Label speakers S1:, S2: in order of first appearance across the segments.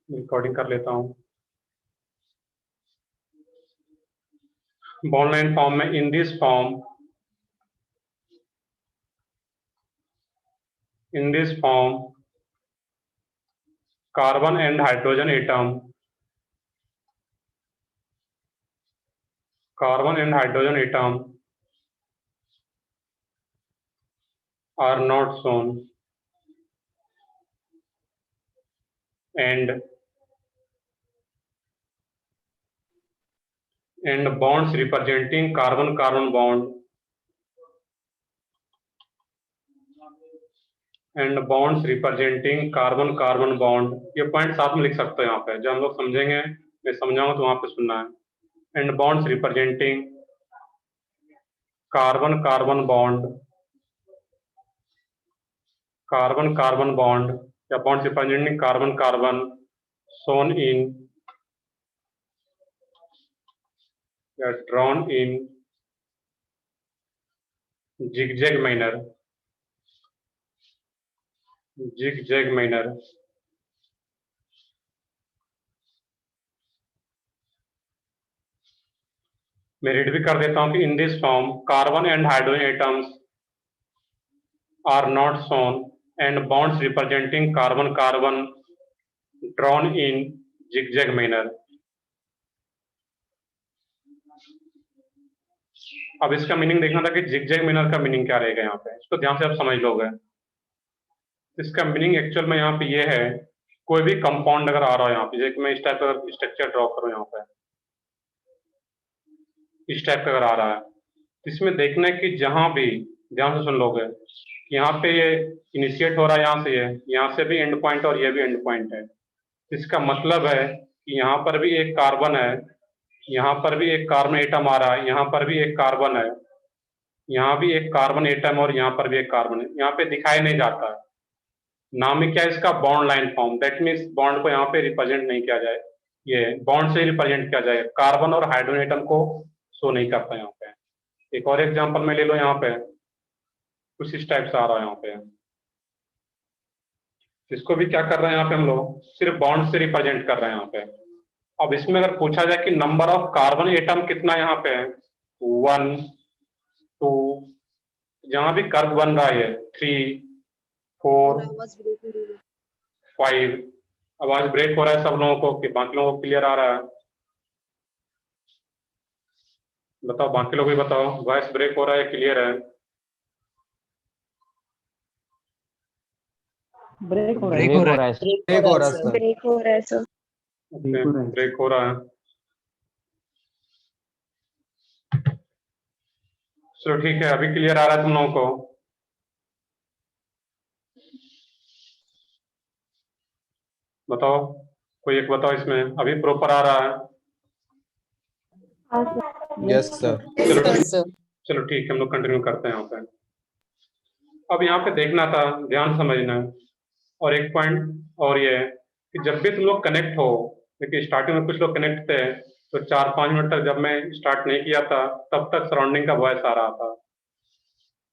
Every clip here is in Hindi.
S1: रिकॉर्डिंग कर लेता हूँ। बॉन्ड लाइन फॉर्म में in this form carbon and hydrogen atom are not shown and bonds representing carbon-carbon bond ये पॉइंट साथ में लिख सकते हो यहाँ पे, जब हम लोग समझेंगे मैं समझाऊंगा तो वहां पे सुनना है। And bonds representing carbon carbon bond या bonds representing carbon carbon shown in या drawn in zigzag manner मैं रीड भी कर देता हूं कि in this form carbon and hydrogen atoms are not shown and bonds representing carbon-carbon drawn in zigzag manner। अब इसका मीनिंग देखना था कि zigzag manner का मीनिंग क्या रहेगा यहाँ पे, इसको ध्यान से आप समझ लोगे। इसका मीनिंग एक्चुअल में यहाँ पे ये है, कोई भी कंपाउंड अगर आ रहा है यहाँ पे, जैसे मैं इस टाइप का स्ट्रक्चर ड्रॉ करूँ यहाँ पे, इस टाइप का अगर आ रहा है, इसमें देखना है कि जहां भी, ध्यान से सुन लोगे, यहाँ पे ये इनिशिएट हो रहा है, यहाँ से भी एंड पॉइंट और ये भी एंड पॉइंट है। इसका मतलब है कि यहाँ पर भी एक कार्बन है, यहाँ पर भी एक कार्बन एटम आ रहा है, यहाँ पर भी एक कार्बन है, यहाँ भी एक कार्बन एटम और यहाँ पर भी एक कार्बन है। यहाँ पे दिखाई नहीं जाता है, नाम ही क्या है इसका, bond line form. That means bond को यहाँ पे रिप्रेजेंट नहीं किया जाए, ये बॉन्ड से रिप्रेजेंट किया जाए, कार्बन और हाइड्रोजन एटम को शो नहीं करता यहाँ पे। एक और एग्जांपल में ले लो, यहाँ पे कुछ इस टाइप से आ रहा है यहाँ पे, इसको भी क्या कर रहे हैं यहाँ पे हम लोग, सिर्फ बॉन्ड से रिप्रेजेंट कर रहे हैं यहाँ पे। अब इसमें अगर पूछा जाए कि नंबर ऑफ कार्बन एटम कितना यहाँ पे है, 1 2, जहां भी कर्व बन रहा है 3 4 5। आवाज ब्रेक हो रहा है सब लोगों को कि बाकी लोगों को क्लियर आ रहा है? बताओ, बाकी लोग भी बताओ, वॉइस ब्रेक हो रहा है, क्लियर है?
S2: ब्रेक हो रहा है सर।
S1: ब्रेक हो रहा है। चलो ठीक है, अभी क्लियर आ रहा है तुम लोगों को? बताओ, कोई एक बताओ, इसमें अभी प्रॉपर आ रहा है?
S3: Yes sir.
S1: चलो ठीक है, हम लोग कंटिन्यू करते हैं यहाँ पे। अब यहाँ पे देखना था, ध्यान समझना है। और एक पॉइंट और ये है कि जब भी तुम लोग कनेक्ट हो, देखिए स्टार्टिंग में कुछ लोग कनेक्ट थे, तो 4-5 मिनट तक जब मैं स्टार्ट नहीं किया था तब तक सराउंडिंग का वॉइस आ रहा था।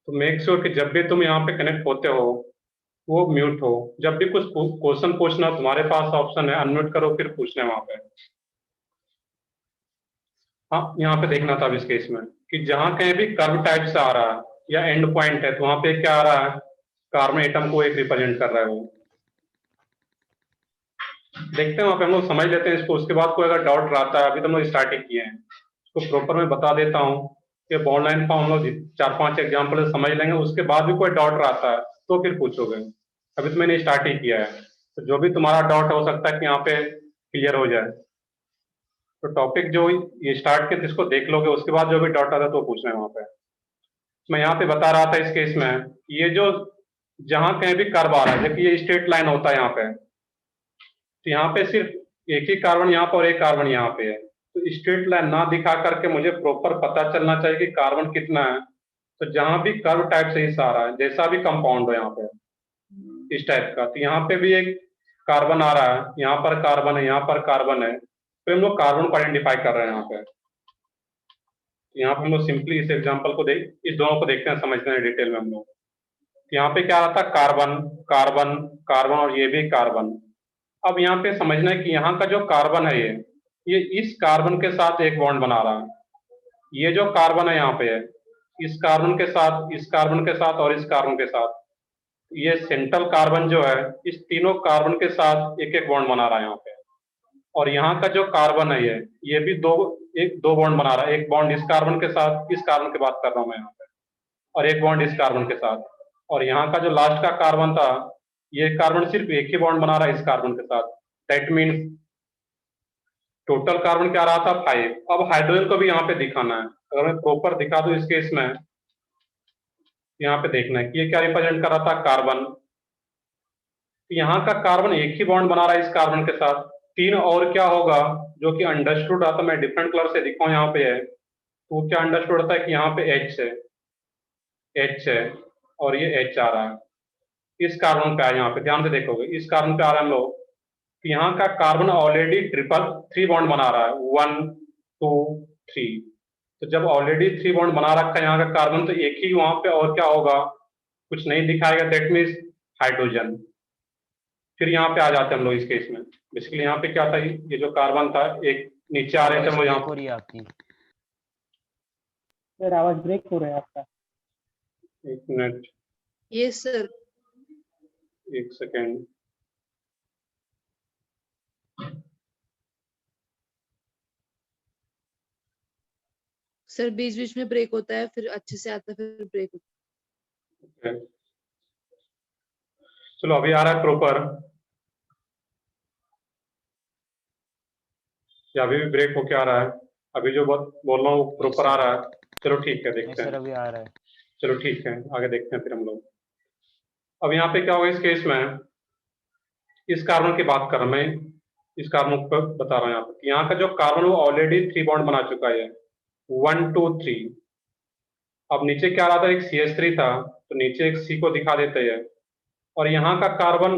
S1: तो मेक श्योर कि जब भी तुम यहाँ पे कनेक्ट होते हो वो म्यूट हो। जब भी कुछ क्वेश्चन पूछना, तुम्हारे पास ऑप्शन है अनम्यूट करो फिर पूछने वहां पे। हाँ, यहाँ पे देखना था अब इस केस में कि जहां कहीं भी कर्व टाइप से आ रहा है या एंड पॉइंट है, तो वहां पे क्या आ रहा है, कार्बन एटम को एक रिप्रेजेंट कर रहा है वो। देखते हैं वहां पे, हम लोग समझ लेते हैं इसको। उसके बाद कोई अगर डाउट रहता है, अभी तो हम लोग स्टार्टिंग किए हैं, उसको प्रॉपर मैं बता देता हूँ कि बॉन्ड लाइन फॉर्म हम लोग 4-5 एग्जाम्पल समझ लेंगे। उसके बाद भी कोई डाउट रहता है तो फिर पूछोगे। अभी तो मैंने स्टार्ट ही किया है, तो जो भी तुम्हारा डाउट हो सकता है कि यहाँ पे क्लियर हो जाए। तो टॉपिक जो ये स्टार्ट के इसको देख लोगे, उसके बाद जो भी डाउट आता है तो पूछना है वहां पे। मैं यहाँ पे बता रहा था इस केस में, ये जो जहां कहीं भी कर्व आ रहा है, देखिए ये स्ट्रेट लाइन होता है यहाँ पे, तो यहाँ पे सिर्फ एक ही कार्बन यहाँ पर और एक कार्बन यहाँ पे है। तो स्ट्रेट लाइन ना दिखा करके मुझे प्रॉपर पता चलना चाहिए कि कार्बन कितना है। तो जहां भी कर्व टाइप से हिस्सा आ रहा है, जैसा भी कंपाउंड हो यहाँ पे इस टाइप का, तो यहाँ पे भी एक कार्बन आ रहा है, यहाँ पर कार्बन है, यहाँ पर कार्बन है, तो हम लोग कार्बन को आइडेंटिफाई कर रहे हैं यहाँ पे। यहाँ पे हम लोग सिंपली इस एग्जांपल को इस दोनों को देखते हैं, समझते हैं डिटेल में हम लोग। यहाँ पे क्या आ रहा था, कार्बन कार्बन कार्बन और ये भी कार्बन। अब यहाँ पे समझना है कि यहाँ का जो कार्बन है ये इस कार्बन के साथ एक बॉन्ड बना रहा है। ये जो कार्बन है यहाँ पे है, इस कार्बन के साथ, इस कार्बन के साथ और इस कार्बन के साथ, ये सेंट्रल कार्बन जो है इस तीनों कार्बन के साथ एक एक बॉन्ड बना रहा है यहाँ पे। और यहाँ का जो कार्बन है ये भी दो बॉन्ड बना रहा है। एक बॉन्ड इस कार्बन के साथ, इस कार्बन की बात कर रहा हूँ मैं यहाँ पे, और एक बॉन्ड इस कार्बन के साथ। और यहाँ का जो लास्ट का कार्बन था, ये कार्बन सिर्फ एक ही बॉन्ड बना रहा है इस कार्बन के साथ। दैट मीन्स टोटल कार्बन क्या रहा था 5। अब हाइड्रोजन को भी यहाँ पे दिखाना है। अगर मैं प्रॉपर दिखा दूं इस केस में, यहाँ पे देखना है कि ये क्या रिप्रेजेंट कर रहा था, कार्बन। यहाँ का कार्बन एक ही बॉन्ड बना रहा है इस कार्बन के साथ। 3 और क्या होगा जो कि अंडरस्टूड आता, मैं डिफरेंट कलर से दिखाऊं यहाँ पे है, तो क्या अंडरस्टूड होता है कि यहाँ पे H है और ये H आ रहा है इस कार्बन पे है। यहाँ पे ध्यान से देखोगे इस कार्बन पे आ रहा है हम लोग, तो यहाँ का कार्बन ऑलरेडी 3 बॉन्ड बना रहा है, 1 2 3। तो जब ऑलरेडी 3 बॉन्ड बना रखा है यहाँ का कार्बन, तो एक ही वहां पे और क्या होगा, कुछ नहीं दिखाएगा, दैट मीन्स हाइड्रोजन। फिर यहाँ पे आ जाते हैं हम लोग इस केस में। बेसिकली यहाँ पे क्या था, ये जो कार्बन था एक नीचे आ रहे थे हम लोग यहाँ
S2: पर आपकी।
S3: सर आवाज ब्रेक हो रहा है आपका।
S1: एक मिनट,
S4: यस सर।
S1: एक सेकेंड।
S4: सर बीच बीच में ब्रेक होता है, फिर अच्छे से आता है, फिर ब्रेक होता है।
S1: चलो अभी आ रहा है प्रॉपर, या अभी भी ब्रेक होके आ रहा है? अभी जो बोल रहा हूँ प्रॉपर आ रहा है? चलो ठीक है, देखते हैं।
S2: सर अभी आ रहा है।
S1: चलो ठीक है, आगे देखते हैं फिर हम लोग। अब यहाँ पे क्या होगा इस केस में, इस कार्बन की बात कर रहा हूं मैं, इस कार्बन को बता रहा हूँ यहाँ पे। यहाँ का जो कार्बन वो ऑलरेडी 3 बॉन्ड बना चुका है, 1 2 3। अब नीचे क्या रहा था, एक CH3 था, तो नीचे एक C को दिखा देते हैं। और यहाँ का कार्बन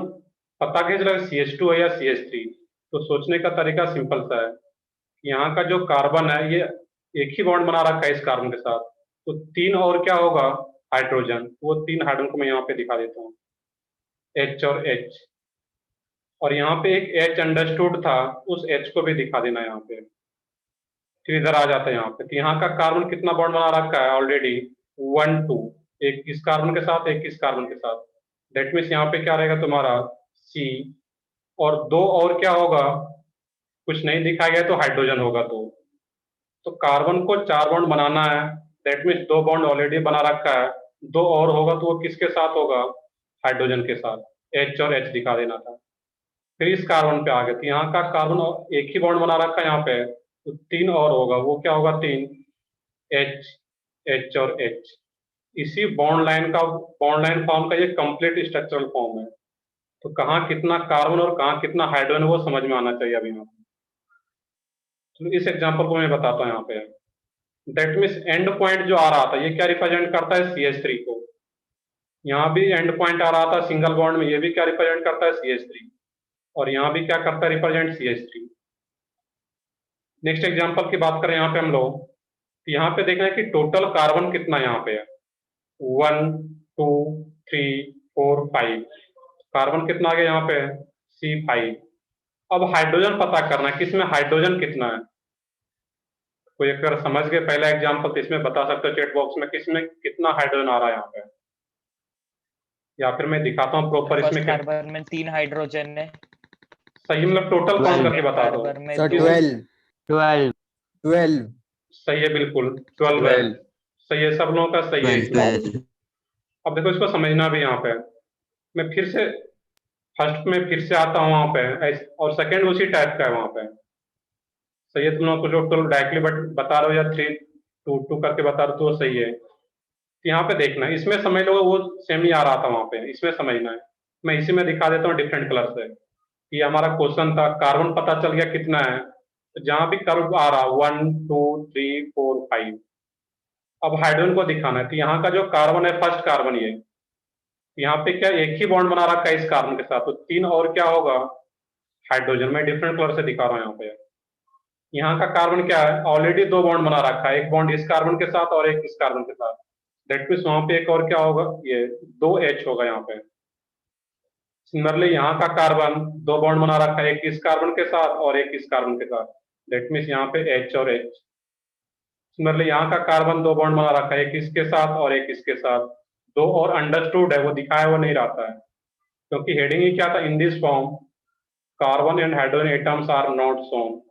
S1: पता कैसे लगा CH2 है या CH3? तो सोचने का तरीका सिंपल सा है, यहाँ का जो कार्बन है ये एक ही बॉन्ड बना रखा है इस कार्बन के साथ, तो 3 और क्या होगा, हाइड्रोजन। वो 3 हाइड्रोजन को मैं यहाँ पे दिखा देता हूँ, H और H। और यहाँ पे एक H अंडरस्टूड था, उस H को भी दिखा देना यहाँ पे। फिर इधर आ जाता है यहाँ पे, तो यहाँ का कार्बन कितना बॉन्ड बना रखा है ऑलरेडी, 1 2। एक इस कार्बन के साथ, एक इस कार्बन के साथ। दैट मीन्स यहाँ पे क्या रहेगा तुम्हारा C, और 2 और क्या होगा, कुछ नहीं दिखाया गया, तो हाइड्रोजन होगा। तो कार्बन को 4 बॉन्ड बनाना है, दैट मीन्स 2 बॉन्ड ऑलरेडी बना रखा है, 2 और होगा तो वो किसके साथ होगा, हाइड्रोजन के साथ। H और H दिखा देना था। फिर इस कार्बन पे आ गए, तो यहाँ का कार्बन एक ही बॉन्ड बना रखा है यहाँ पे, तो 3 और होगा, वो क्या होगा, 3 H H और H। इसी बॉन्ड लाइन फॉर्म का ये कंप्लीट स्ट्रक्चरल फॉर्म है। तो कहाँ कितना कार्बन और कहाँ कितना हाइड्रोजन वो समझ में आना चाहिए अभी यहाँ पे। तो इस एग्जांपल को मैं बताता हूँ यहाँ पे। दैट मीन्स एंड पॉइंट जो आ रहा था ये क्या रिप्रेजेंट करता है, CH3 को। यहाँ भी एंड पॉइंट आ रहा था सिंगल बॉन्ड में, ये भी क्या रिप्रेजेंट करता है, CH3। और यहाँ भी क्या करता है, रिप्रेजेंट CH3। नेक्स्ट एग्जांपल की बात करें यहाँ पे हम लोग, तो यहाँ पे देखना है कि टोटल कार्बन कितना यहाँ पे है, 1 2 3 4 5। कार्बन कितना आ गया यहाँ पे, C5। अब हाइड्रोजन पता करना है, किसमें हाइड्रोजन कितना है। कोई अगर समझ गए पहला एग्जांपल तो इसमें बता सकते हो चैट बॉक्स में, किसमें कितना हाइड्रोजन आ रहा है यहाँ पे, या फिर मैं दिखाता हूँ प्रॉपर इसमें।
S2: कार्बन में 3 हाइड्रोजन है।
S1: सही, मतलब टोटल काउंट करके बता दो।
S2: सर
S5: 12
S1: सही है, बिल्कुल 12 है। सही है, सब लोगों का सही है इसमें। अब देखो इसको समझना भी यहाँ पे, मैं फिर से फर्स्ट में फिर से आता हूँ वहां पे, और सेकंड उसी टाइप का है वहां पे। सही है, तुम लोग कुछ लोग डायरेक्टली बता रहे हो या 3 2 2 करके बता रहे हो तो सही है। तो यहाँ पे देखना है, इसमें समझ लो वो सेम ही आ रहा था वहां पे, इसमें समझना है। मैं इसी में दिखा देता हूँ डिफरेंट कलर से। ये हमारा क्वेश्चन था, कार्बन पता चल गया कितना है, तो जहां भी कर्व आ रहा 1 2 3 4 5। अब हाइड्रोजन को दिखाना है, तो यहाँ का जो कार्बन है फर्स्ट कार्बन, ये यहाँ पे क्या एक ही बॉन्ड बना रखा है इस कार्बन के साथ, तो 3 और क्या होगा, हाइड्रोजन। मैं डिफरेंट कलर से दिखा रहा हूँ यहाँ पे। यहाँ का कार्बन क्या है, ऑलरेडी 2 बॉन्ड बना रखा है, एक बॉन्ड इस कार्बन के साथ और एक इस कार्बन के साथ। दैट मीन्स वहां पे एक और क्या होगा, ये 2 H होगा यहाँ पे। सिमिलरली यहाँ का कार्बन 2 बॉन्ड बना रखा है, एक इस कार्बन के साथ और एक इस कार्बन के साथ, दैट मीन्स यहाँ पे H और H। सिमिलरली यहाँ का कार्बन 2 बॉन्ड बना रखा है, एक इसके साथ और एक इसके साथ, दो और अंडरस्टूड है, वो दिखाया वो नहीं रहता है, क्योंकि हेडिंग ही क्या था, in this form carbon and hydrogen atoms are not shown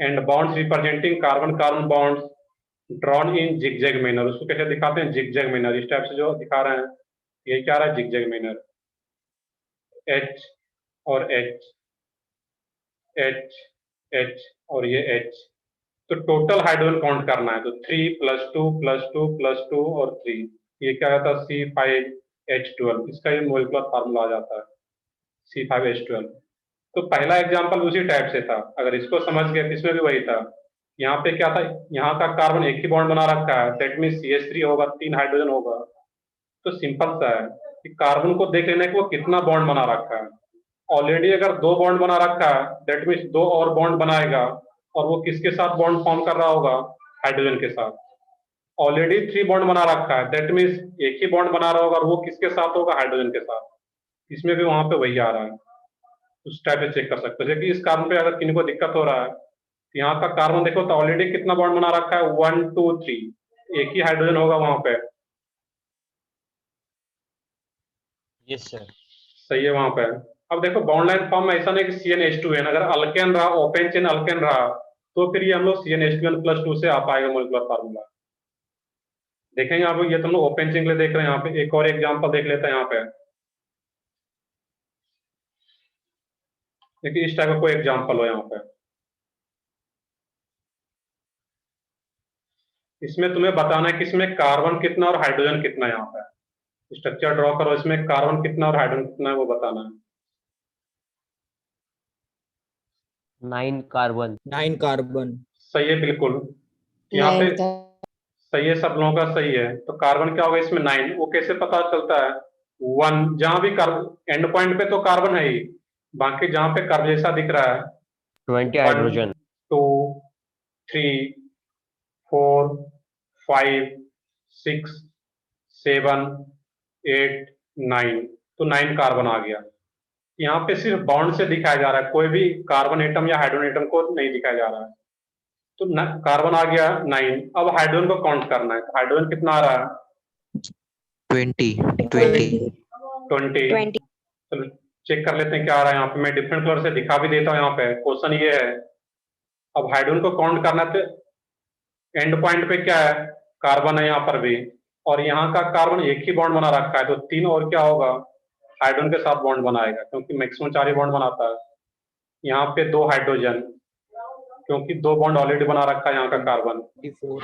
S1: and bonds representing carbon carbon bonds drawn in zigzag manner. उसको कैसे दिखाते हैं, जिगजैग मैनर, इस टाइप से जो दिखा रहे हैं, ये क्या रहा है, जिगजैग मैनर, H और H, H, H और ये H। तो टोटल हाइड्रोजन काउंट करना है, तो 3 + 2 + 2 + 2 और 3, ये क्या आता है, C5H12, इसका ये मोलिकुलर फार्मूला आ जाता है, C5H12। तो पहला एग्जांपल उसी टाइप से था, अगर इसको समझ गए, इसमें भी वही था। यहाँ पे क्या था, यहाँ का कार्बन एक ही बॉन्ड बना रखा है, दैट मीन्स CH3 होगा, 3 हाइड्रोजन होगा। तो सिंपल सा है कि कार्बन को देख लेना कि वो कितना बॉन्ड बना रखा है। ऑलरेडी अगर 2 बॉन्ड बना रखा है, दैट मीन्स 2 और बॉन्ड बनाएगा, और वो किसके साथ बॉन्ड फॉर्म कर रहा होगा, हाइड्रोजन के साथ। ऑलरेडी 3 बॉन्ड बना रखा है, दैट मीन्स एक ही बॉन्ड बना रहा होगा, और वो किसके साथ होगा, हाइड्रोजन के साथ। इसमें भी वहां पे वही आ रहा है, उस टाइप से चेक कर सकते हो। जबकि इस कार्बन पे अगर किसी को दिक्कत हो रहा है, तो यहाँ का कार्बन देखो तो ऑलरेडी कितना बॉन्ड बना रखा है, 1 2 3, एक ही हाइड्रोजन होगा वहां पे,
S2: यस सर।
S1: सही है वहां पे। अब देखो बॉन्ड लाइन फॉर्म में ऐसा नहीं कि CnH2n, अगर अल्केन रहा, ओपन चेन अल्केन रहा, तो फिर ये हम लोग CnH2n+2 से आ पाएगा मोलिकुलर फार्मूला। देखेंगे आप ये तो हम लोग ओपन चेन के लिए देख रहे हैं, यहाँ पे एक और एग्जांपल देख लेते हैं। यहाँ पे देखिए, इस टाइप का कोई एग्जांपल हो यहाँ पे, इसमें तुम्हें बताना है कि इसमें कार्बन कितना और हाइड्रोजन कितना है। यहाँ पे स्ट्रक्चर ड्रॉ करो, इसमें कार्बन कितना और हाइड्रोजन कितना है वो बताना है।
S3: 9 कार्बन।
S5: 9 कार्बन।
S1: सही है, बिल्कुल यहाँ पे सही है, सब लोगों का सही है। तो कार्बन क्या होगा इसमें, 9। वो कैसे पता चलता है, 1 जहां भी कार्बन एंड पॉइंट पे तो कार्बन है ही, बाकी जहां पे कर्व जैसा दिख रहा है,
S3: 20
S1: 1
S3: हाइड्रोजन।
S1: 2 3 4 5 6 7 8 9, तो 9 कार्बन आ गया। यहाँ पे सिर्फ बॉन्ड से दिखाया जा रहा है, कोई भी कार्बन एटम या हाइड्रोजन एटम को नहीं दिखाया जा रहा है। तो कार्बन आ गया 9। अब हाइड्रोजन को काउंट करना है, तो हाइड्रोजन कितना आ रहा है,
S5: 20।
S1: 20। चलो चेक कर लेते हैं क्या आ रहा है। यहाँ पे मैं डिफरेंट कलर से दिखा भी देता हूँ। यहाँ पे क्वेश्चन ये है, अब हाइड्रोजन को काउंट करना है, तो एंड पॉइंट पे क्या है, कार्बन है यहाँ पर भी, और यहाँ का कार्बन एक ही बॉन्ड बना रखा है, तो 3 और क्या होगा, हाइड्रोजन के साथ बॉन्ड बनाएगा, क्योंकि मैक्सिमम 4 ही बॉन्ड बनाता है। यहाँ पे 2 हाइड्रोजन, क्योंकि 2 बॉन्ड ऑलरेडी बना रखा है यहाँ का कार्बन,
S5: 24।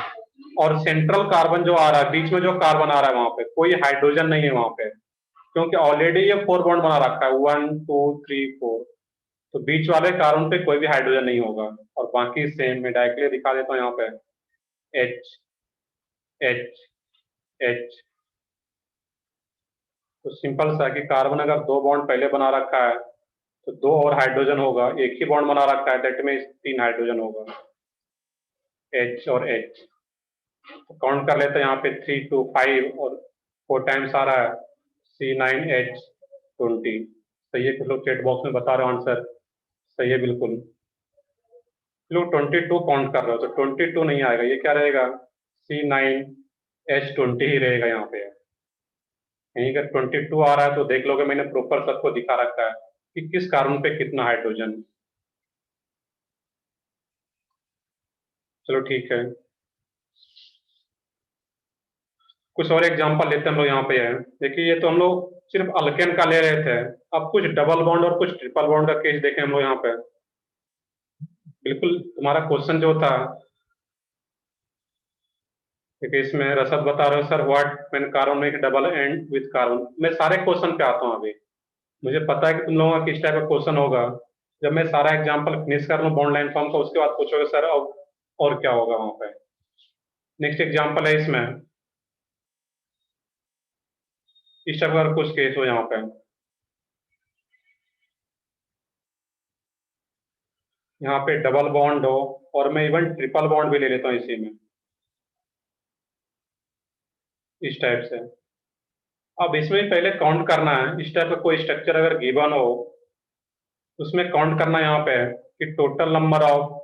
S1: और सेंट्रल कार्बन जो आ रहा है, बीच में जो कार्बन आ रहा है वहां पे कोई हाइड्रोजन नहीं है वहां पे, क्योंकि ऑलरेडी ये 4 बॉन्ड बना रखा है, 1 2 3 4। तो बीच वाले कार्बन पे कोई भी हाइड्रोजन नहीं होगा, और बाकी सेम मैं डायरेक्टली दिखा देता हूँ। यहाँ पे H H H। तो सिंपल सा है कि कार्बन अगर 2 बॉन्ड पहले बना रखा है, तो 2 और हाइड्रोजन होगा, एक ही बॉन्ड बना रखा है, दैट मीन्स 3 हाइड्रोजन होगा, H और H। तो काउंट कर लेते हैं, यहाँ पे 3 2 5 और 4 टाइम्स आ रहा है, C9H20। सही है, कुछ लोग चैट बॉक्स में बता रहे हो आंसर, सही है बिल्कुल। लोग 22 काउंट कर रहे हो, तो 22 नहीं आएगा, ये क्या रहेगा, C9H20 ही रहेगा। यहाँ पे यहीं अगर 22 आ रहा है तो देख लोगे, मैंने प्रॉपर सबको दिखा रखा है कि किस कार्बन पे कितना हाइड्रोजन। चलो ठीक है, कुछ और एग्जांपल लेते हैं हम लोग। यहाँ पे है, देखिए ये तो हम लोग सिर्फ अल्केन का ले रहे थे, अब कुछ डबल बॉन्ड और कुछ ट्रिपल बॉन्ड का केस देखें हम लोग। यहाँ पे बिल्कुल तुम्हारा क्वेश्चन जो था, देखिए इसमें रसद बता रहे हो sir, what when carbon make double and with carbon. मैं सारे क्वेश्चन पे आता हूँ अभी, मुझे पता है कि तुम लोगों का किस टाइप का क्वेश्चन होगा। जब मैं सारा एग्जाम्पल फिनिश कर लूँ बॉन्ड लाइन फॉर्म का, उसके बाद पूछोगे सर अब और क्या होगा वहां पे। नेक्स्ट एग्जाम्पल है, इसमें इस टाइप का कुछ केस हो यहाँ पे, यहाँ पे डबल बॉन्ड हो, और मैं इवन ट्रिपल बॉन्ड भी ले लेता हूँ इसी में, इस टाइप से। अब इसमें पहले काउंट करना है, इस टाइप का कोई स्ट्रक्चर अगर गिवन हो उसमें काउंट करना है यहाँ पे कि टोटल नंबर ऑफ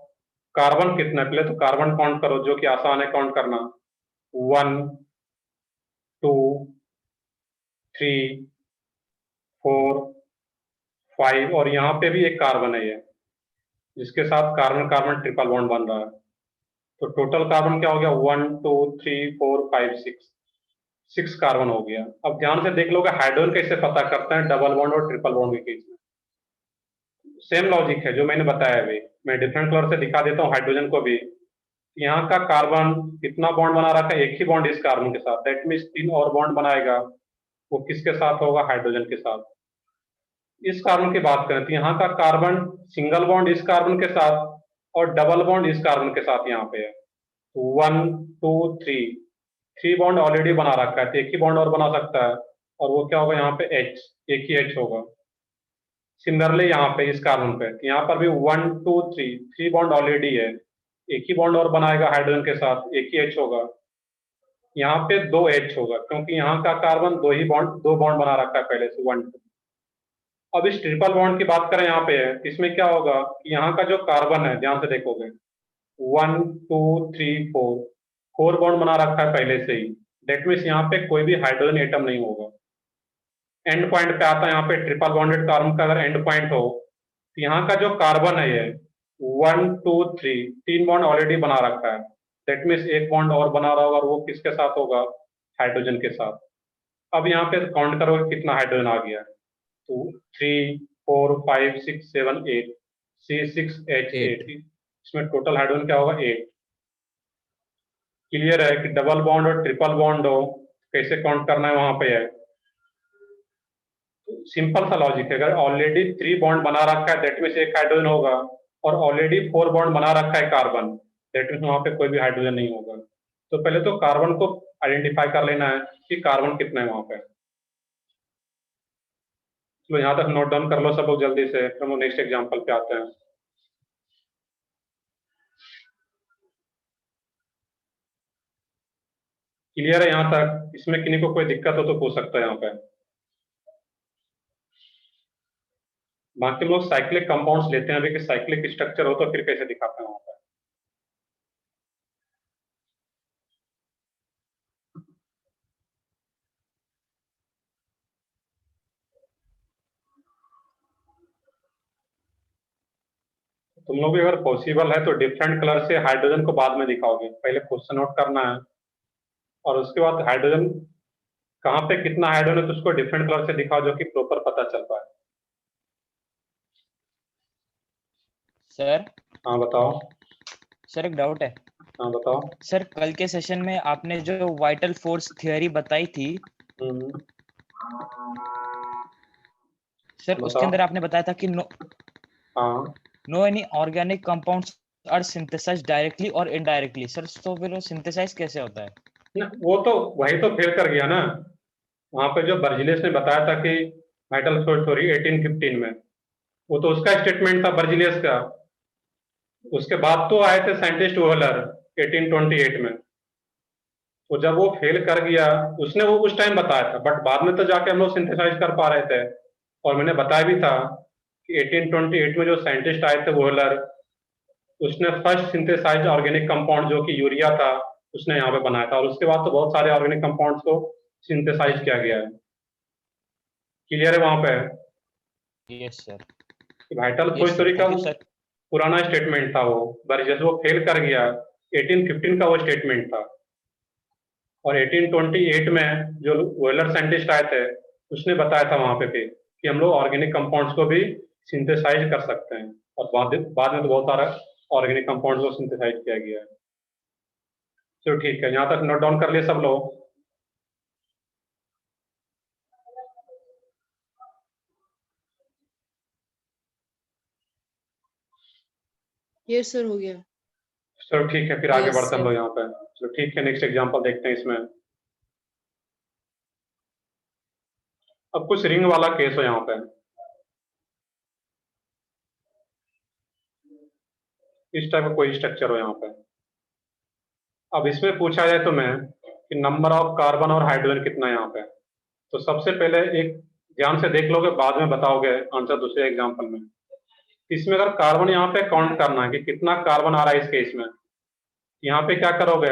S1: कार्बन कितना है। पहले तो कार्बन काउंट करो, जो कि आसान है काउंट करना। 1 2 3 4 5 और यहाँ पे भी एक कार्बन है ये, जिसके साथ कार्बन कार्बन ट्रिपल बॉन्ड बन रहा है। तो टोटल कार्बन क्या हो गया? 1 2 3 4 5 6 कार्बन हो गया। अब ध्यान से देख लोगे हाइड्रोजन कैसे पता करते हैं डबल बॉन्ड और ट्रिपल बॉन्ड के केस में। सेम लॉजिक है जो मैंने बताया अभी, मैं डिफरेंट कलर से दिखा देता हूँ हाइड्रोजन को भी। यहाँ का कार्बन कितना बॉन्ड बना रखा है? एक ही बॉन्ड इस कार्बन के साथ, दैट मीन्स 3 और बॉन्ड बनाएगा। वो किसके साथ होगा? हाइड्रोजन के साथ। इस कार्बन की बात करें तो यहाँ का कार्बन सिंगल बॉन्ड इस कार्बन के साथ और डबल बॉन्ड इस कार्बन के साथ यहाँ पे है। 1 2 3 बॉन्ड ऑलरेडी बना रखा है, तो एक ही बॉन्ड और बना सकता है, और वो क्या होगा? यहाँ पे H, एक ही H होगा। सिमिलरली यहाँ पे इस कार्बन पे, यहाँ पर भी 1 2 3 बॉन्ड ऑलरेडी है, एक ही बॉन्ड और बनाएगा हाइड्रोजन के साथ, एक ही H होगा। यहाँ पे 2 H होगा, क्योंकि यहाँ का कार्बन दो बॉन्ड बना रखा है पहले से 1 2। अब इस ट्रिपल बॉन्ड की बात करें यहाँ पे है, इसमें क्या होगा कि यहाँ का जो कार्बन है, ध्यान से देखोगे 1 2 3 4 बॉन्ड बना रखा है पहले से ही, डेट मीन्स यहाँ पे कोई भी हाइड्रोजन एटम नहीं होगा। एंड पॉइंट पे आता है यहाँ पे ट्रिपल बॉन्डेड कार्बन का अगर एंड पॉइंट हो, तो यहाँ का जो कार्बन है ये 1 2 3 बॉन्ड ऑलरेडी बना रखा है, डेट मीन्स एक बॉन्ड और बना रहा होगा, और वो किसके साथ होगा? हाइड्रोजन के साथ। अब यहाँ पे काउंट करोगे कितना हाइड्रोजन आ गया? 2 3 4 5 6 7 8 C6H8, इसमें टोटल हाइड्रोजन क्या होगा? 8। क्लियर है कि डबल बॉन्ड और ट्रिपल बॉन्ड हो कैसे काउंट करना है वहां पे है। सिंपल सा लॉजिक है, अगर ऑलरेडी 3 बॉन्ड बना रखा है दैट मीन्स एक हाइड्रोजन होगा, और ऑलरेडी 4 बॉन्ड बना रखा है कार्बन, दैट मीन्स वहां पे कोई भी हाइड्रोजन नहीं होगा। तो पहले तो कार्बन को आइडेंटिफाई कर लेना है कि कार्बन कितना है वहां पे। तो यहाँ तक नोट डाउन कर लो सब लोग जल्दी से, फिर हम नेक्स्ट एग्जाम्पल पे आते हैं। क्लियर है यहाँ तक? इसमें किन्हीं को कोई दिक्कत हो तो पूछ सकता है यहाँ पे। बाकी हम लोग साइक्लिक कंपाउंड्स लेते हैं अभी कि साइक्लिक स्ट्रक्चर हो तो फिर कैसे दिखाते हैं वहां पे। तुम लोग भी अगर पॉसिबल है तो डिफरेंट कलर से हाइड्रोजन को बाद में दिखाओगे, पहले क्वेश्चन नोट करना है, और उसके बाद हाइड्रोजन कहाँ पे कितना हाइड्रोजन है तो उसको डिफरेंट कलर से दिखाओ, जो कि प्रॉपर पता चल पाए।
S2: सर
S1: हाँ बताओ।
S2: सर एक डाउट है।
S1: हाँ बताओ।
S2: सर कल के सेशन में आपने जो वाइटल फोर्स थ्योरी बताई थी,
S1: हम्म,
S2: सर
S1: बताओ।
S2: उसके अंदर आपने बताया था कि
S1: हाँ
S2: no any organic compounds are synthesized directly और इनडायरेक्टली। सर तो फिर वो सिंथेसाइज कैसे होता है?
S1: ना, वो तो वही तो फेल कर गया ना। वहां पे जो बर्जिलियस ने बताया था कि वाइटल फोर्स थ्योरी 1815 में, वो तो उसका स्टेटमेंट था बर्जिलियस का। उसके बाद तो आए थे साइंटिस्ट वोहलर 1828 में। तो जब वो फेल कर गया, उसने वो उस टाइम बताया था, बट बाद में तो जाके हम लोग सिंथेसाइज कर पा रहे थे। और मैंने बताया भी था कि 1828 में जो साइंटिस्ट आए थे वोहलर, उसने फर्स्ट सिंथेसाइज ऑर्गेनिक कंपाउंड जो कि यूरिया था उसने यहाँ पे बनाया था, और उसके बाद तो बहुत सारे ऑर्गेनिक कंपाउंड्स को सिंथेसाइज किया गया है। क्लियर है वहां पे?
S2: Yes sir.
S1: Vital force theory का
S2: थैंक यू सर।
S1: पुराना स्टेटमेंट था वो, बर्जिलियस वो फेल कर गया। 1815 का वो स्टेटमेंट था, और 1828 में जो वेलर साइंटिस्ट आए थे उसने बताया था वहां पे फिर कि हम लोग ऑर्गेनिक कंपाउंड्स को भी सिंथेसाइज कर सकते हैं, और बाद में तो बहुत सारा ऑर्गेनिक कंपाउंड्स को सिंथेसाइज किया गया है। चलो ठीक है, यहाँ तक नोट डाउन कर लिए सब लोग।
S4: यस सर, हो गया।
S1: चलो ठीक है, फिर आगे
S4: Yes,
S1: बढ़ते हम
S4: sir.
S1: लोग यहाँ पे। चलो ठीक है, नेक्स्ट एग्जांपल देखते हैं इसमें। अब कुछ रिंग वाला केस हो यहाँ पे। इस टाइप का कोई स्ट्रक्चर हो यहाँ पे। अब इसमें पूछा जाए तो मैं कि नंबर ऑफ कार्बन और हाइड्रोजन कितना है यहाँ पे। तो सबसे पहले एक ध्यान से देख लोगे, बाद में बताओगे आंसर दूसरे एग्जाम्पल में। इसमें अगर कार्बन यहाँ पे काउंट करना है कि कितना कार्बन आ रहा है इस केस में, यहाँ पे क्या करोगे,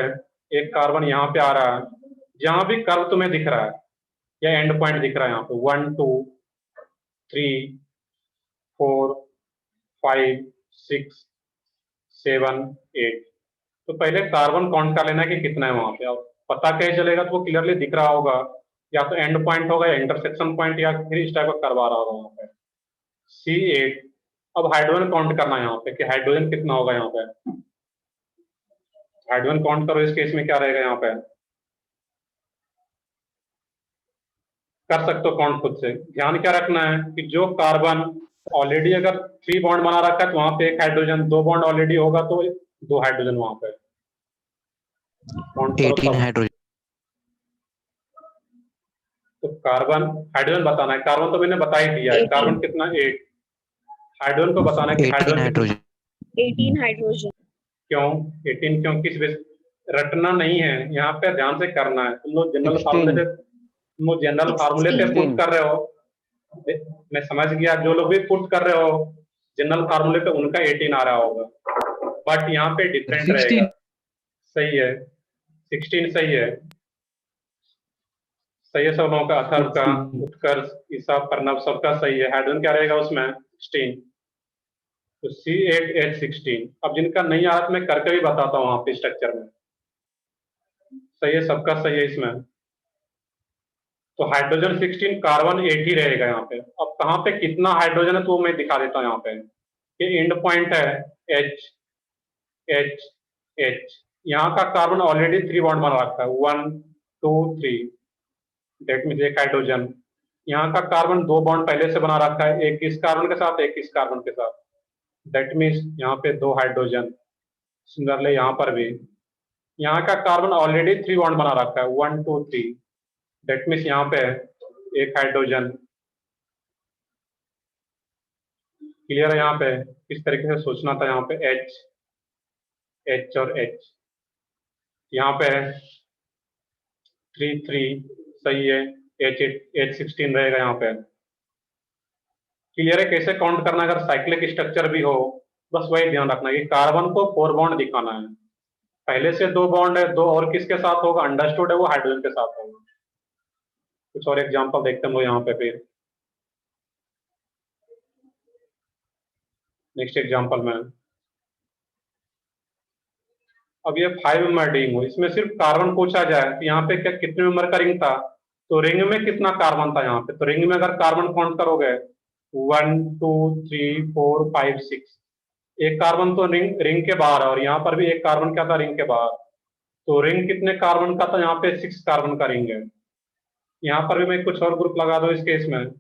S1: एक कार्बन यहाँ पे आ रहा है, जहां भी कर्व तुम्हें दिख रहा है या एंड पॉइंट दिख रहा है यहाँ पे 1 2 3 4 5 6 7 8, तो पहले कार्बन काउंट कर लेना है कि कितना है वहां पे। अब पता कैसे चलेगा, तो वो क्लियरली दिख रहा होगा, या तो एंड पॉइंट होगा या इंटरसेक्शन पॉइंट, या फिर इस टाइप का करवा रहा होगा वहां पे C8। अब हाइड्रोजन काउंट करना है यहाँ पे कि हाइड्रोजन कितना होगा यहाँ पे। हाइड्रोजन काउंट करो, इस केस में क्या रहेगा यहाँ पे, कर सकते हो काउंट खुद से। ध्यान क्या रखना है कि जो कार्बन ऑलरेडी अगर 3 बॉन्ड बना रखा है तो वहां पे एक हाइड्रोजन, 2 बॉन्ड ऑलरेडी होगा तो 2 हाइड्रोजन वहां पे काउंट करो
S5: 18
S1: तब।
S5: हाइड्रोजन।
S1: तो कार्बन, हाइड्रोजन बताना है, कार्बन तो मैंने बता ही दिया है,
S4: 18
S1: कार्बन कितना 8, हाइड्रोजन को बताना है कि
S5: 18
S1: हाइड्रोजन कितना,
S5: हाइड्रोजन।
S4: 18 हाइड्रोजन।
S1: क्यों 18, क्यों, किस बेस, रटना नहीं है यहाँ पे, ध्यान से करना है। तुम लोग जनरल
S3: 16
S1: फार्मूले से, तुम लोग जनरल फार्मूले से
S3: 16
S1: पुट कर रहे हो, मैं समझ गया, जो लोग भी पुट कर रहे हो जनरल फार्मूले पे उनका 18 आ रहा होगा, बट यहाँ पे डिफरेंट रहेगा। सही है, 16 सही है, सही है सब लोगों का, अथर्व का, उत्कर्ष, ईसा, प्रणव, सबका सही है। हाइड्रोजन क्या रहेगा उसमें 16, तो C8H16। अब जिनका नहीं आ रहा तो मैं करके भी बताता हूँ वहां पे स्ट्रक्चर में। सही है, सबका सही है इसमें। तो हाइड्रोजन 16, कार्बन 8 ही रहेगा यहाँ पे। अब कहाँ पे कितना हाइड्रोजन है तो मैं दिखा देता हूँ यहाँ पे। ये एंड पॉइंट है H H H, यहाँ का कार्बन ऑलरेडी 3 बॉन्ड बना रखा है, 1 2 3, डेट मीन्स एक हाइड्रोजन। यहाँ का कार्बन 2 बॉन्ड पहले से बना रखा है, एक इस कार्बन के साथ एक इस कार्बन के साथ, डेट मीन्स यहाँ पे 2 हाइड्रोजन। सिमिलरली यहाँ पर भी यहाँ का कार्बन ऑलरेडी 3 बॉन्ड बना रखा है, 1 2 3, डेट मीन्स यहाँ पे एक हाइड्रोजन। क्लियर है यहाँ पे किस तरीके से सोचना था, यहाँ पे H H और H, यहाँ पे 3 3 सही है, H16 रहेगा यहाँ पे। क्लियर है कैसे काउंट करना, अगर साइक्लिक स्ट्रक्चर भी हो, बस वही ध्यान रखना कि कार्बन को 4 बॉन्ड दिखाना है, पहले से 2 बॉन्ड है, 2 और किसके साथ होगा, अंडरस्टूड है वो हाइड्रोजन के साथ होगा। कुछ और एग्जांपल देखते हैं यहाँ पे फिर नेक्स्ट एग्जांपल में। अब ये 5 मेंबर रिंग हो, इसमें सिर्फ कार्बन पूछा जाए तो यहाँ पे क्या कितने मेंबर का रिंग था, तो रिंग में कितना कार्बन था यहाँ पे, तो रिंग में अगर कार्बन काउंट करोगे 1 2 3 4 5 6, एक कार्बन तो रिंग के बाहर है, और यहाँ पर भी एक कार्बन क्या था रिंग के बाहर, तो रिंग कितने कार्बन का था, यहाँ पे 6 कार्बन का रिंग है। यहाँ पर भी मैं कुछ और ग्रुप लगा दो इस केस में,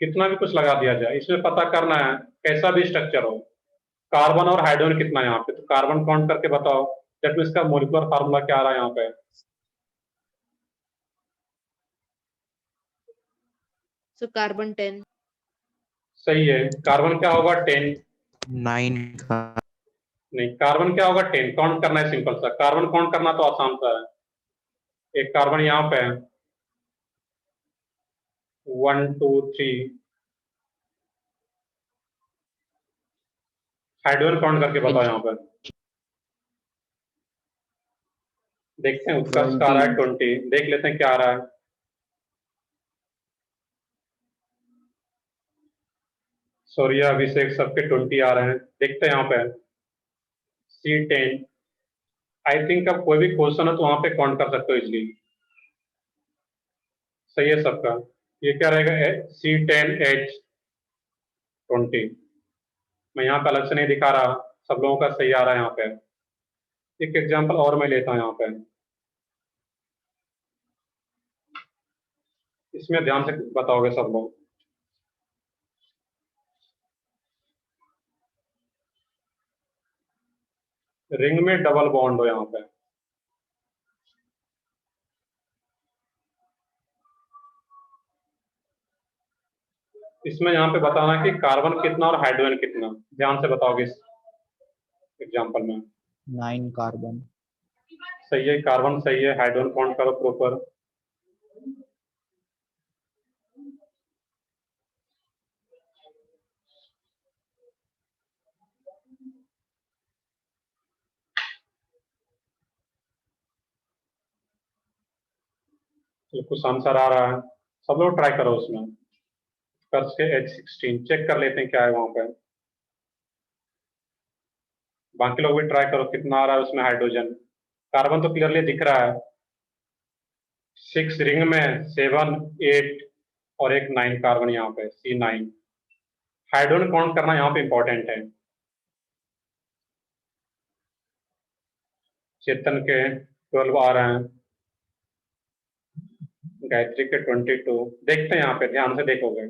S1: कितना भी कुछ लगा दिया जाए, इसमें पता करना है कैसा भी स्ट्रक्चर हो, कार्बन और हाइड्रोजन कितना है यहाँ पे, तो कार्बन काउंट करके बताओ, दैट मीन्स इसका मोलिकुलर फार्मूला क्या आ रहा है यहाँ पे।
S4: So carbon 10।
S1: सही है, कार्बन क्या होगा 10,
S5: 9 का
S1: नहीं कार्बन क्या होगा 10, काउंट करना है सिंपल सा, कार्बन काउंट करना तो आसान सा है। एक कार्बन यहाँ पे 1 2 3, हाइड्रोजन काउंट करके बताओ यहाँ पर, देखते हैं उत्कर्ष का आ रहा है 20, देख लेते हैं क्या आ रहा है। सूर्य, अभिषेक सबके 20 आ रहे हैं, देखते हैं यहाँ पे C10। आई थिंक अब कोई भी क्वेश्चन है तो वहां पे काउंट कर सकते हो इजली। सही है सबका, ये क्या रहेगा C10H20, मैं यहाँ पे अलग से नहीं दिखा रहा, सब लोगों का सही आ रहा है यहाँ पे। एक एग्जांपल और मैं लेता हूँ यहाँ पे, इसमें ध्यान से बताओगे सब लोग। रिंग में डबल बॉन्ड हो यहाँ पे, इसमें यहाँ पे बताना कि कार्बन कितना और हाइड्रोजन कितना, ध्यान से बताओगे इस एग्जांपल में।
S2: 9 कार्बन।
S1: सही है, कार्बन सही है, हाइड्रोजन काउंट करो प्रॉपर। तो कुछ आंसर आ रहा है, सब लोग ट्राई करो उसमें। कर्स के H16 चेक कर लेते हैं क्या है वहां पे। बाकी लोग भी ट्राई करो कितना आ रहा है उसमें हाइड्रोजन। कार्बन तो क्लियरली दिख रहा है, 6 रिंग में 7 8 और एक 9 कार्बन यहाँ पे C9। हाइड्रोजन काउंट करना यहाँ पे इंपॉर्टेंट है। चेतन के 12 आ रहे हैं, गायत्री के 22। देखते हैं यहाँ पे, ध्यान से देखोगे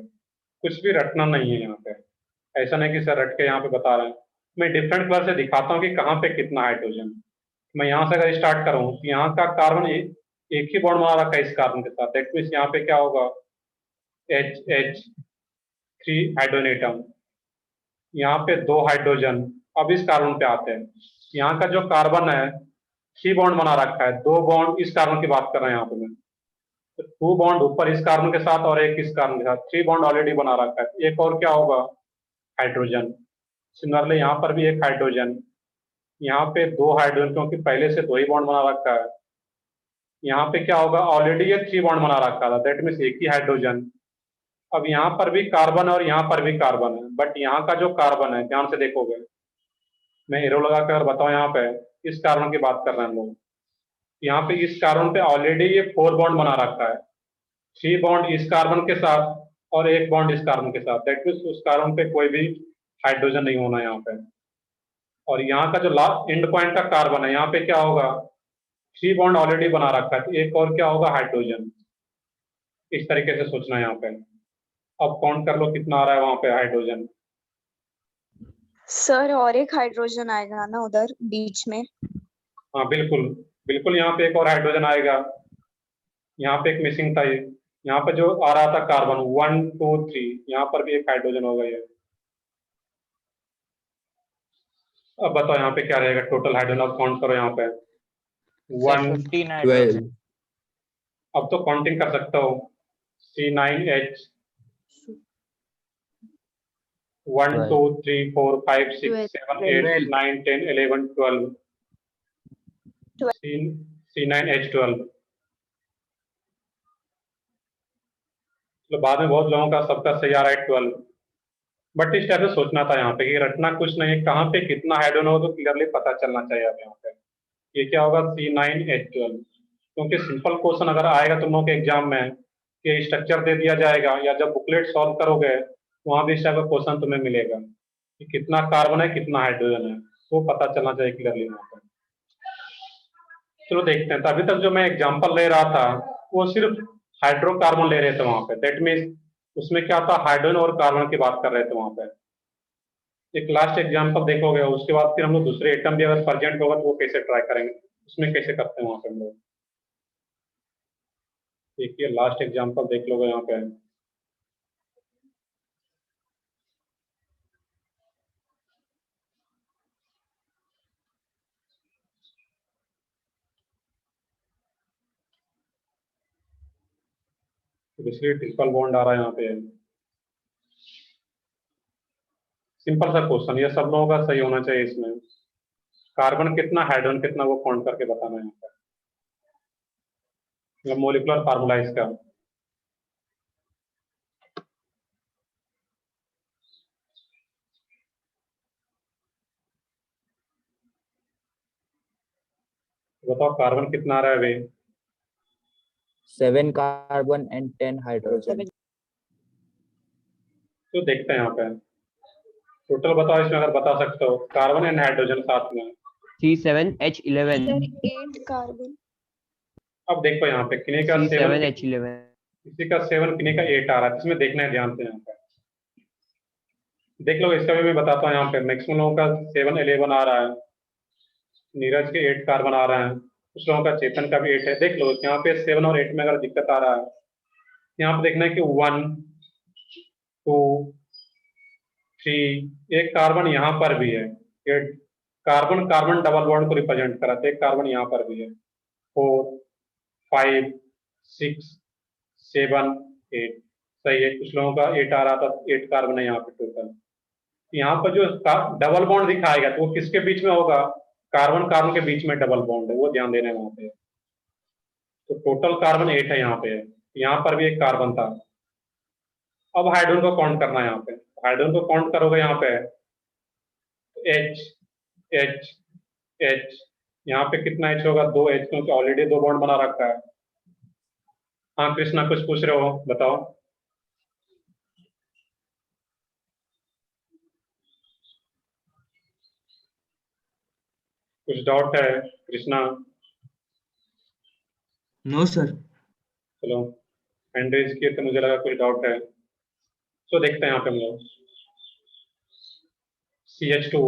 S1: कुछ भी रटना नहीं है यहाँ पे। ऐसा नहीं कि सर रट के यहाँ पे बता रहे हैं। मैं डिफरेंट कलर से दिखाता हूँ कि कहाँ पे कितना हाइड्रोजन। मैं यहाँ से अगर स्टार्ट करूँ तो यहाँ का कार्बन एक ही बॉन्ड बना रखा है इस कार्बन के साथ। दैट मीन्स यहाँ पे क्या होगा, H3 हाइड्रोजन एटम, यहाँ पे 2 हाइड्रोजन। अब इस कार्बन पे आते हैं, यहाँ का जो कार्बन है 3 बॉन्ड बना रखा है, 2 बॉन्ड इस कार्बन की बात कर रहे हैं यहाँ पे मैं। तो 2 बॉन्ड ऊपर इस कार्बन के साथ और एक इस कार्बन के साथ, 3 बॉन्ड ऑलरेडी बना रखा है। एक और क्या होगा, हाइड्रोजन। सिमिलरली यहाँ पर भी एक हाइड्रोजन, यहाँ पे 2 हाइड्रोजन क्योंकि पहले से 2 ही बॉन्ड बना रखा है। यहाँ पे क्या होगा, ऑलरेडी ये 3 बॉन्ड बना रखा था, दैट मीन्स एक ही हाइड्रोजन। अब यहाँ पर भी कार्बन है और यहाँ पर भी कार्बन है, बट यहाँ का जो कार्बन है ध्यान से देखोगे, मैं एरो लगा कर बताऊँ, यहाँ पे इस कार्बन की बात कर रहे हैं हम लोग। यहाँ पे इस कार्बन पे ऑलरेडी ये 4 बॉन्ड बना रखा है, 3 बॉन्ड इस कार्बन के साथ और 1 बॉन्ड इस कार्बन के साथ। दैट मीन्स उस कार्बन पे कोई भी हाइड्रोजन नहीं होना यहाँ पे। और यहाँ का जो लास्ट एंड पॉइंट का कार्बन है, यहाँ पे क्या होगा, 3 बॉन्ड ऑलरेडी बना रखा है, तो एक और क्या होगा, हाइड्रोजन। इस तरीके से सोचना है यहाँ पे। अब काउंट कर लो कितना आ रहा है वहां पे हाइड्रोजन।
S6: सर और एक हाइड्रोजन आएगा ना उधर बीच में?
S1: हाँ बिल्कुल बिल्कुल, यहाँ पे एक और हाइड्रोजन आएगा। यहाँ पे एक मिसिंग था, ये यहाँ पे जो आ रहा था कार्बन 1 2 3, यहाँ पर भी एक हाइड्रोजन होगा ये। अब बताओ यहाँ पे क्या रहेगा टोटल हाइड्रोजन, अब काउंट करो यहाँ पे।
S2: Sir
S1: 1
S2: 15 hydrogen.
S1: अब तो काउंटिंग कर सकते हो, C9H 1 2 3 4 5 6 7 8 9 10 11 12, C9H12। तो बाद में बहुत लोगों का सबका सही आ रहा है 12, बट इस टाइप से सोचना था यहाँ पे कि रटना कुछ नहीं है, कहाँ पे कितना हाइड्रोजन होगा तो क्लियरली पता चलना चाहिए अब यहाँ पे। ये क्या होगा, C9H12। क्योंकि सिंपल क्वेश्चन अगर आएगा तुम लोगों के एग्जाम में कि स्ट्रक्चर दे दिया जाएगा, या जब बुकलेट सॉल्व करोगे वहां भी इस टाइप का क्वेश्चन तुम्हें मिलेगा कि कितना कार्बन है कितना हाइड्रोजन है, वो पता चलना चाहिए क्लियरली वहां पर। चलो देखते हैं। तो अभी तक जो मैं एग्जाम्पल ले रहा था वो सिर्फ हाइड्रोकार्बन ले रहे थे वहां पे, दैट मीन्स उसमें क्या था, हाइड्रोजन और कार्बन की बात कर रहे थे वहां पे। एक लास्ट एग्जाम्पल देखोगे, उसके बाद फिर हम लोग दूसरे एटम भी अगर प्रेजेंट होगा तो वो कैसे ट्राई करेंगे, उसमें कैसे करते हैं वहां पे हम लोग। देखिए लास्ट एग्जाम्पल देख लोगे यहाँ पे। तो इसलिए ट्रिपल बॉन्ड आ रहा है यहाँ पे। सिंपल सा क्वेश्चन, ये सब लोगों का सही होना चाहिए इसमें। कार्बन कितना हाइड्रोजन कितना वो काउंट करके बताना है यहाँ पे, मोलिकुलर फार्मूला इसका। बताओ कार्बन कितना आ रहा है अभी।
S5: 7 carbon and 10 hydrogen.
S1: तो देखते हैं यहाँ पे टोटल बताओ इसमें, अगर बता सकते हो कार्बन एंड हाइड्रोजन साथ में।
S3: C7H11.
S6: Sir 8 carbon.
S1: अब देखो यहाँ पे किन्हीं का 7,
S3: C7H11.
S1: किसी का 7 किन्हीं का 8 आ रहा है, इसमें देखना है ध्यान से। यहाँ पे देख लो, इसका भी मैं बताता हूँ। यहाँ पे मैक्सिमम लोगों का 7 11 आ रहा है, नीरज के 8 कार्बन आ रहे हैं, कुछ लोगों का चेतन का भी 8 है। देख लो यहाँ पे 7 और 8 में अगर दिक्कत आ रहा है, यहाँ पे देखना है कि 1 2 3, एक कार्बन यहाँ पर भी है, ये कार्बन कार्बन डबल बॉन्ड को रिप्रेजेंट करा था, एक कार्बन यहाँ पर भी है। 4 5 6 7 8। सही है, कुछ लोगों का 8 आ रहा था, 8 कार्बन है यहाँ पे टोटल। यहाँ पर जो डबल बॉन्ड दिखाएगा तो वो किसके बीच में होगा? कार्बन कार्बन के बीच में डबल बॉन्ड है, वो ध्यान देना है वहां पे। तो टोटल कार्बन 8 है यहाँ पे, यहाँ पर भी एक कार्बन था। अब हाइड्रोजन को काउंट करना है यहाँ पे। हाइड्रोजन को काउंट करोगे यहाँ पे H H H, यहाँ पे कितना H होगा? 2 H, क्योंकि ऑलरेडी 2 बॉन्ड बना रखा है। हाँ कृष्णा, कुछ पूछ रहे हो, बताओ। कुछ डाउट है कृष्णा?
S7: No sir.
S1: चलो, हैंड रेज किए तो मुझे लगा कुछ डाउट है। तो देखते हैं यहाँ पे हम लोग CH2।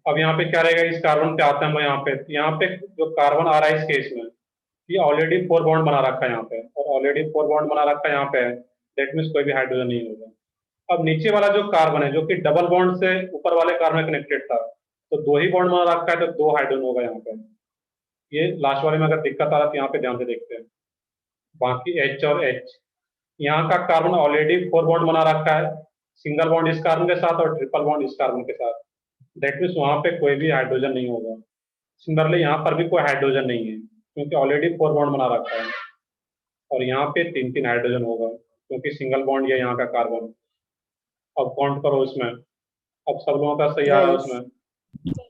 S1: अब यहाँ पे क्या रहेगा? इस कार्बन पे आते हैं हम लोग। यहाँ पे जो कार्बन आ रहा है इस केस में, ये ऑलरेडी 4 बॉन्ड बना रखा है यहाँ पे, और ऑलरेडी 4 बॉन्ड बना रखा है यहाँ पे, दैट मीन्स कोई भी हाइड्रोजन नहीं होगा। अब नीचे वाला जो कार्बन है जो कि डबल बॉन्ड से ऊपर वाले कार्बन कनेक्टेड था, तो 2 ही बॉन्ड बना रखा है, तो 2 हाइड्रोजन होगा यहाँ पे। ये लास्ट वाले में अगर दिक्कत आ रहा है तो यहाँ पे ध्यान से देखते हैं। बाकी H और H, यहाँ का कार्बन ऑलरेडी 4 बॉन्ड बना रखा है, सिंगल बॉन्ड इस कार्बन के साथ और ट्रिपल बॉन्ड इस कार्बन के साथ, दैट मीन्स वहां पे कोई भी हाइड्रोजन नहीं होगा। सिमिलरली यहाँ पर भी कोई हाइड्रोजन नहीं है, क्योंकि ऑलरेडी 4 बॉन्ड बना रखा है। और यहाँ पे 3 हाइड्रोजन होगा, क्योंकि सिंगल बॉन्ड है यहाँ का कार्बन। अब काउंट करो इसमें। अब सब लोगों का सही आ रहा है उसमें?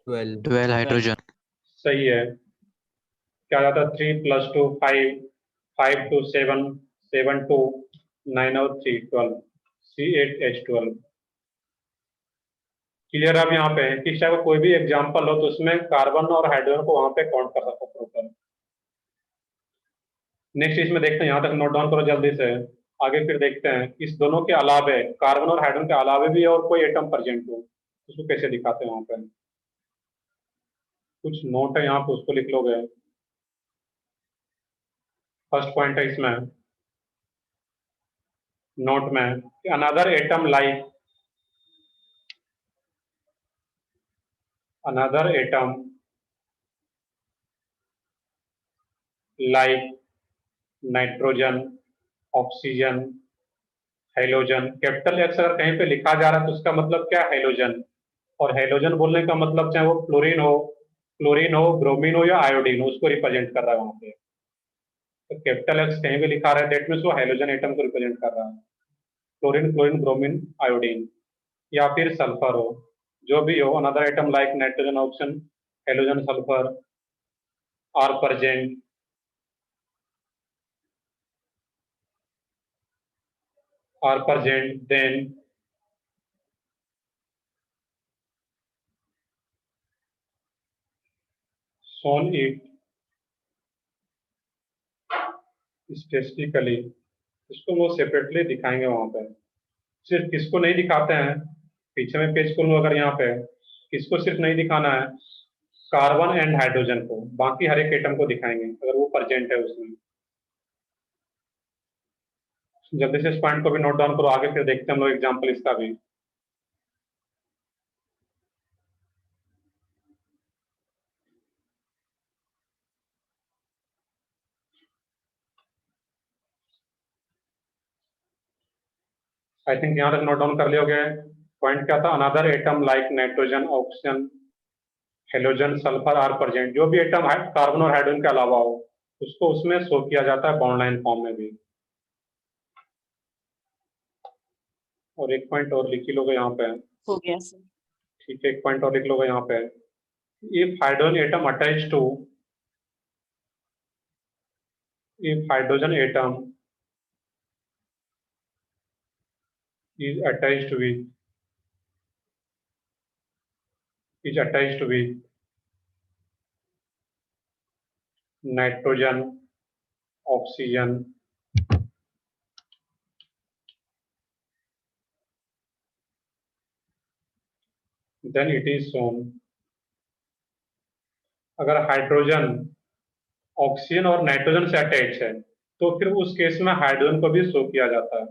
S7: 12 हाइड्रोजन।
S1: सही है। क्या जाता है? 3 + 2 5, 5 2 7, 7 2 9 और 3 12, C8H12। क्लियर? अब यहाँ पे कि चाहे कोई भी एग्जांपल हो तो उसमें कार्बन और हाइड्रोजन को वहां पे काउंट कर सकते हो प्रॉपर। नेक्स्ट इसमें देखते हैं, यहाँ तक नोट डाउन करो जल्दी से। आगे फिर देखते हैं इस दोनों के अलावे, कार्बन और हाइड्रोजन के अलावे भी और कोई एटम प्रेजेंट हो, उसको कैसे दिखाते हैं वहां पे। कुछ नोट है यहाँ पे, उसको लिख लोगे। फर्स्ट पॉइंट है इसमें नोट में, another atom like, another atom like nitrogen, oxygen, halogen. Capital x अगर कहीं पे लिखा जा रहा है तो उसका मतलब क्या? हेलोजन। और हेलोजन बोलने का मतलब चाहे वो क्लोरीन हो, ब्रोमीन हो या आयोडीन हो, उसको रिप्रेजेंट कर रहा है वहां पे। तो कैपिटल एक्स कहीं भी लिखा रहा है दैट मीन्स वो हेलोजन एटम को रिप्रेजेंट कर रहा है। क्लोरीन, ब्रोमीन, आयोडीन, या फिर सल्फर हो, जो भी हो। Another item like nitrogen, oxygen, halogen, sulphur are present then shown it statistically। इसको वो सेपरेटली दिखाएंगे वहां पे। सिर्फ किसको नहीं दिखाते हैं, पीछे में पेज खोलूं अगर यहाँ पे, किसको सिर्फ नहीं दिखाना है? कार्बन एंड हाइड्रोजन को, बाकी हर एक एटम को दिखाएंगे अगर वो प्रेजेंट है उसमें। जल्दी से इस पॉइंट को भी नोट डाउन करो, आगे फिर देखते हैं हम लोग एग्जाम्पल इसका भी। आई थिंक यहाँ तक नोट डाउन कर लियोगे। पॉइंट क्या था? Another atom like nitrogen, oxygen, halogen, sulphur are present. जो भी एटम कार्बन और हाइड्रोजन के अलावा हो उसको उसमें शो किया जाता है बॉन्ड लाइन फॉर्म में भी। और एक पॉइंट और लिख ही लोगे यहाँ पे।
S4: हो गया सर।
S1: ठीक है, एक पॉइंट और लिख लोगे यहाँ पे। If hydrogen atom attach to, if hydrogen atom is attached with nitrogen, oxygen, then it is shown। अगर हाइड्रोजन ऑक्सीजन और नाइट्रोजन से अटैच है तो फिर उस केस में हाइड्रोजन को भी शो किया जाता है।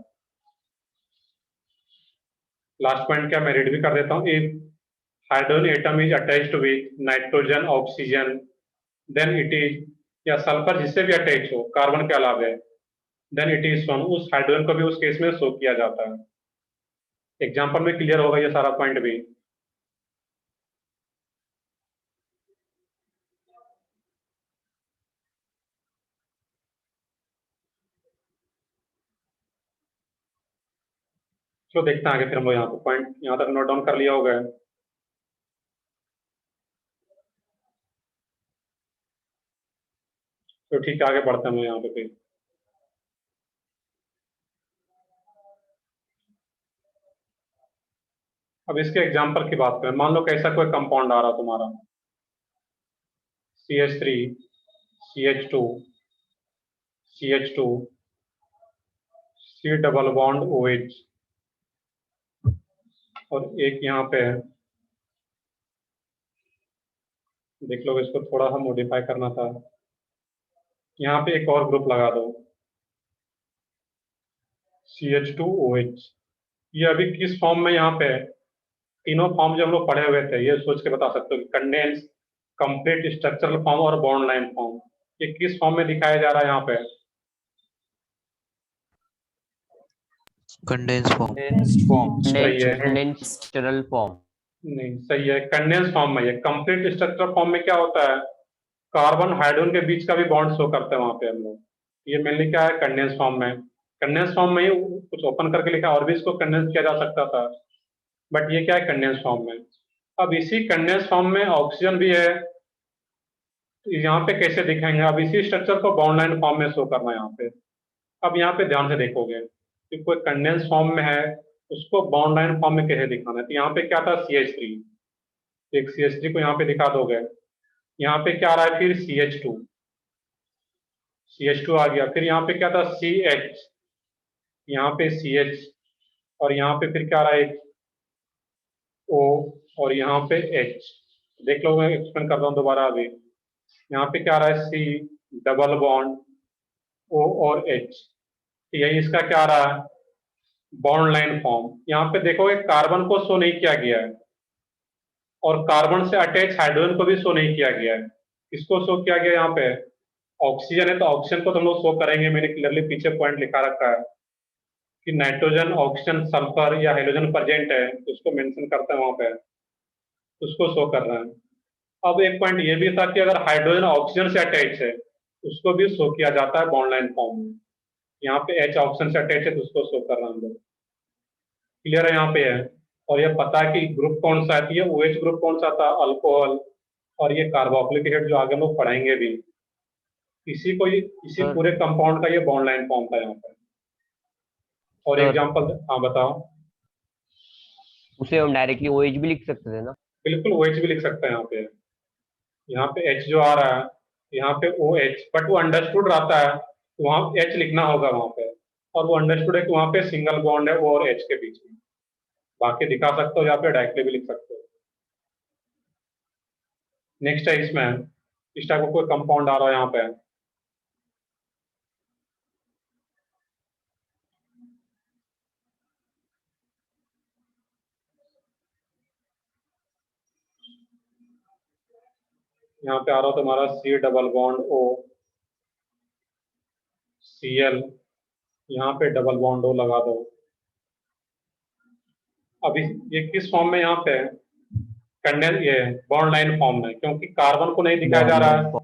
S1: लास्ट पॉइंट क्या, मैं रीड भी कर देता हूँ। If hydrogen atom is attached with nitrogen, oxygen, then it is या सल्फर जिससे भी अटैच हो कार्बन के अलावा, देन इट इज शोन, उस हाइड्रोजन को भी उस केस में शो किया जाता है। एग्जाम्पल में क्लियर होगा ये सारा पॉइंट भी। तो देखते हैं आगे, फिर हम लोग यहाँ पे पॉइंट यहाँ तक नोट डाउन कर लिया होगा। तो ठीक है, आगे बढ़ते हैं हम यहाँ पे फिर। अब इसके एग्जाम्पल की बात करें, मान लो कैसा कोई कंपाउंड आ रहा तुम्हारा CH3 CH2 CH2 C double bond OH, और एक यहाँ पे है, देख लो इसको थोड़ा सा मॉडिफाई करना था, यहाँ पे एक और ग्रुप लगा दो CH2OH। ये अभी किस फॉर्म में यहाँ पे है? तीनों फॉर्म जो हम लोग पढ़े हुए थे ये सोच के बता सकते हो कि कंडेंस, कंप्लीट स्ट्रक्चरल फॉर्म और बॉन्ड लाइन फॉर्म, ये किस फॉर्म में दिखाया जा रहा है यहाँ पे?
S7: Condensed form.
S1: सही है,
S3: Condensed form.
S1: नहीं सही है, कंडेंस फॉर्म में। ये कंप्लीट स्ट्रक्चरल फॉर्म में क्या होता है, कार्बन हाइड्रोजन के बीच का भी बॉन्ड शो करते हैं वहां पे हम लोग। ये मेनली क्या है, कंडेंस फॉर्म में। कंडेंस फॉर्म में ही कुछ ओपन करके लिखा, और भी इसको कंडेंस किया जा सकता था, बट ये क्या है, कंडेंस फॉर्म में। अब इसी कंडेंस फॉर्म में ऑक्सीजन भी है, यहाँ पे कैसे दिखाएंगे? अब इसी स्ट्रक्चर को बॉन्ड लाइन फॉर्म में शो करना है यहाँ पे। अब यहाँ पे ध्यान से देखोगे कि कोई कंडेंस फॉर्म में है, उसको बॉन्ड लाइन फॉर्म में कैसे दिखाना है। तो यहाँ पे क्या था, CH3, एक CH3 को यहाँ पे दिखा दोगे, यहाँ पे क्या आ रहा है फिर CH2 आ गया, फिर यहाँ पे क्या था CH, यहाँ पे CH, और यहाँ पे फिर क्या आ रहा है O, और यहाँ पे H। देख लो, मैं एक्सप्लेन कर रहा हूँ दोबारा अभी। यहाँ पे क्या आ रहा है, C डबल बॉन्ड O और H, यही इसका क्या आ रहा है, बॉन्ड लाइन फॉर्म। यहाँ पे देखोगे कार्बन को शो नहीं किया गया है, और कार्बन से अटैच हाइड्रोजन को भी शो नहीं किया गया है। किसको शो किया गया यहाँ पे, ऑक्सीजन है, तो ऑक्सीजन को तो हम लोग शो करेंगे, मैंने क्लियरली पीछे पॉइंट लिखा रखा है कि नाइट्रोजन, ऑक्सीजन, सल्फर या हाइड्रोजन प्रेजेंट है, तो उसको मेंशन करते हैं वहां पे, उसको शो कर रहे हैं। अब एक पॉइंट ये भी था कि अगर हाइड्रोजन ऑक्सीजन से अटैच है, उसको भी शो किया जाता है बॉन्ड लाइन फॉर्म में। यहाँ पे H ऑक्सीजन से अटैच है, तो उसको शो कर रहे हैं हम लोग। क्लियर है यहाँ पे है, और ये पता है कि ग्रुप कौन सा है, ये OH ग्रुप कौन सा था, अल्कोहल, और ये कार्बोक्सिलिक एसिड जो आगे हम लोग पढ़ेंगे भी। इसी पूरे कंपाउंड का ये बॉन्ड लाइन फॉर्म था यहाँ पे। और
S3: Sir.
S1: एग्जांपल, हाँ बताओ।
S3: उसे हम डायरेक्टली OH भी लिख सकते थे ना?
S1: बिल्कुल OH भी लिख सकते हैं यहाँ पे H जो आ रहा है, यहाँ पे OH, बट वो अंडरस्टूड रहता है, तो वहाँ H लिखना होगा वहाँ पे, और वो अंडरस्टूड है कि वहाँ पे सिंगल बॉन्ड है O और H के बीच में। बाकी दिखा सकते हो, यहाँ पे डायरेक्टली भी लिख सकते हो। नेक्स्ट है, इसमें इस टाइप का कोई कंपाउंड आ रहा है यहाँ पे, यहाँ पे आ रहा हो तुम्हारा C double bond O, Cl, यहाँ पे डबल बॉन्ड O लगा दो। अभी ये किस फॉर्म में यहाँ पे कंडेंस, ये बॉन्ड लाइन फॉर्म में, क्योंकि कार्बन को नहीं दिखाया जा रहा है।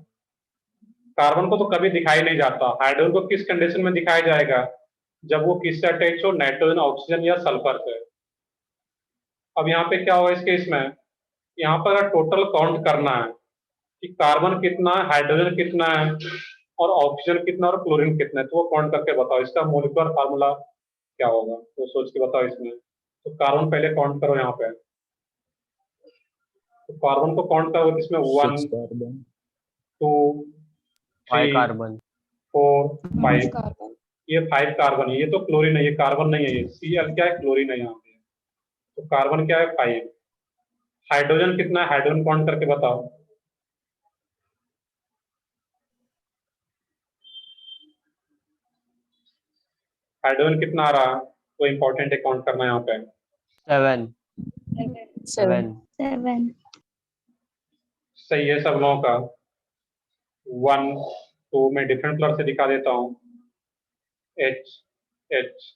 S1: कार्बन को तो कभी दिखाई नहीं जाता। हाइड्रोजन को किस कंडीशन में दिखाया जाएगा, जब वो किससे अटैच हो, नाइट्रोजन, ऑक्सीजन या सल्फर से। अब यहाँ पे क्या हुआ इस केस में, यहाँ पर टोटल काउंट करना है कि कार्बन कितना है, हाइड्रोजन कितना है, और ऑक्सीजन कितना और क्लोरीन कितना है, तो वो काउंट करके बताओ इसका मोलिकुलर फार्मूला क्या होगा, तो सोच के बताओ इसमें। तो कार्बन पहले काउंट करो यहाँ पे, तो कार्बन को काउंट करो, इसमें 1
S5: 6 carbon.
S1: 2
S3: 5
S1: 3
S3: कार्बन.
S1: 4 5,
S6: कार्बन
S1: ये 5 कार्बन है, ये तो क्लोरीन है, ये कार्बन नहीं है, ये Cl क्या है, क्लोरीन है यहाँ पे। तो कार्बन क्या है, 5। हाइड्रोजन कितना है, हाइड्रोजन काउंट करके बताओ। हाइड्रोजन कितना आ रहा है, वो इंपॉर्टेंट है, काउंट करना है यहाँ पे।
S3: 7.
S6: 7
S3: 7.
S1: सही है सब लोगों का। 1 तो मैं डिफरेंट कलर से दिखा देता हूँ, H H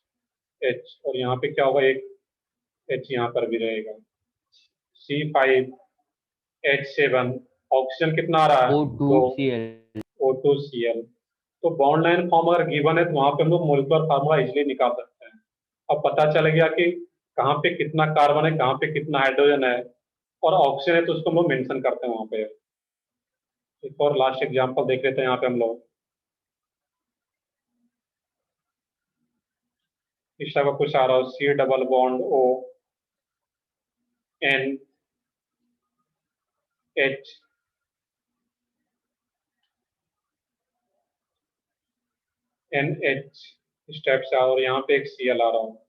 S1: H, और यहाँ पे क्या होगा, एक H यहाँ पर भी रहेगा, C5H7, ऑक्सीजन कितना आ रहा है,
S3: O2Cl।
S1: O2Cl। तो बॉन्ड लाइन फॉर्म अगर गिवन है तो वहां पे हम लोग मोलिकुलर फार्मूला इजिली निकाल सकते हैं। अब पता चल गया कि कहाँ पे कितना कार्बन है, कहाँ पे कितना हाइड्रोजन है, और ऑक्सीजन है तो उसको हम लोग मेंशन करते हैं वहां पे। एक और लास्ट एग्जांपल देख लेते हैं यहाँ पे हम लोग। इस तरह का कुछ आ रहा हो, C double bond O N H NH, इस टाइप से आ रहा है, और यहाँ पे एक Cl आ रहा हो,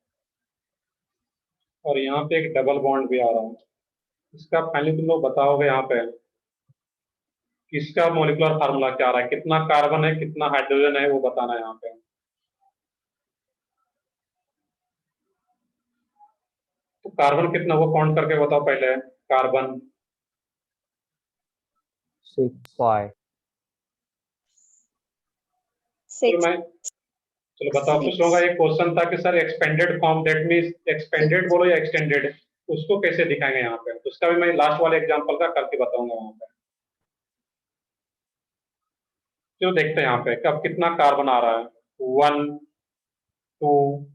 S1: और यहाँ पे एक डबल बॉन्ड भी आ रहा हो। इसका फाइनली तुम लोग बताओगे यहाँ पे इसका मोलिकुलर फार्मूला क्या आ रहा है, कितना कार्बन है, कितना हाइड्रोजन है, वो बताना है यहाँ पे। तो कार्बन कितना वो काउंट करके बताओ पहले। कार्बन
S5: 6.
S3: 5।
S1: तो मैं, चलो बताओ, कुछ लोगों का एक क्वेश्चन था कि sir expanded form, that means expanded बोलो या एक्सटेंडेड, उसको कैसे दिखाएंगे यहाँ पे, तो उसका भी मैं लास्ट वाले एग्जांपल का करके बताऊंगा वहां पे। तो देखते हैं यहाँ पे कब कितना कार्बन आ रहा है, 1 2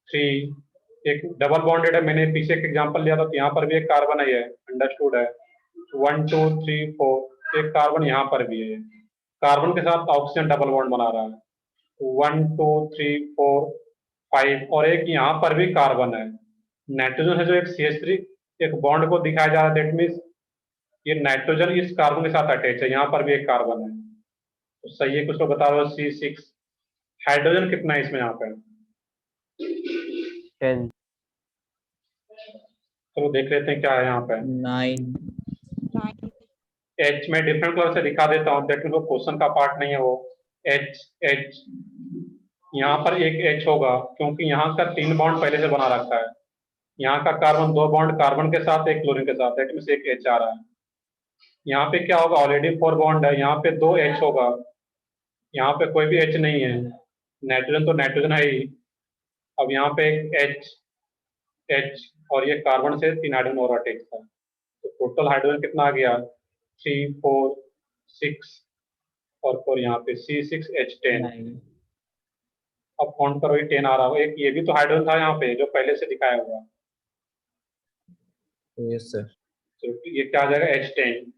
S1: 3, एक डबल बॉन्डेड है, मैंने पीछे एक एग्जांपल लिया था तो यहाँ पर भी एक कार्बन है, अंडरस्टूड है। 1 2 3 4, एक कार्बन यहाँ पर भी है, कार्बन के साथ ऑक्सीजन डबल बॉन्ड बना रहा है, 1 2 3 4 5, और एक यहाँ पर भी कार्बन है, नाइट्रोजन है जो एक CH3 एक बॉन्ड को दिखाया जा रहा है, दैट मीन्स ये नाइट्रोजन इस कार्बन के साथ अटैच है, यहाँ पर भी एक कार्बन है, तो सही है। कुछ लोग बता रहे हो C6। हाइड्रोजन कितना है इसमें यहाँ पे,
S3: 10।
S1: तो देख लेते हैं क्या है यहाँ पे।
S5: 9.
S1: H में डिफरेंट कलर से दिखा देता हूँ, दैट मीन्स वो क्वेश्चन का पार्ट नहीं है वो। H यहाँ पर एक H होगा क्योंकि यहाँ का 3 बॉन्ड पहले से बना रखा है, यहाँ का कार्बन 2 बॉन्ड कार्बन के साथ, एक क्लोरीन के साथ, दैट मीन्स एक H आ रहा है। यहाँ पे क्या होगा, ऑलरेडी 4 बॉन्ड है, यहाँ पे 2 H होगा, यहाँ पे कोई भी H नहीं है, नाइट्रोजन तो नाइट्रोजन है ही। अब यहाँ पे एक H और ये कार्बन से 3 हाइड्रोजन और अटैच था, तो टोटल हाइड्रोजन कितना आ गया, 3 4 6, और 4 यहाँ पे C6H10।
S5: 9.
S1: अब काउंट करो, ये 10 आ रहा हो, एक ये भी तो हाइड्रोजन था यहाँ पे जो पहले से दिखाया हुआ,
S5: Yes, sir.
S1: तो ये क्या आ जाएगा, H10।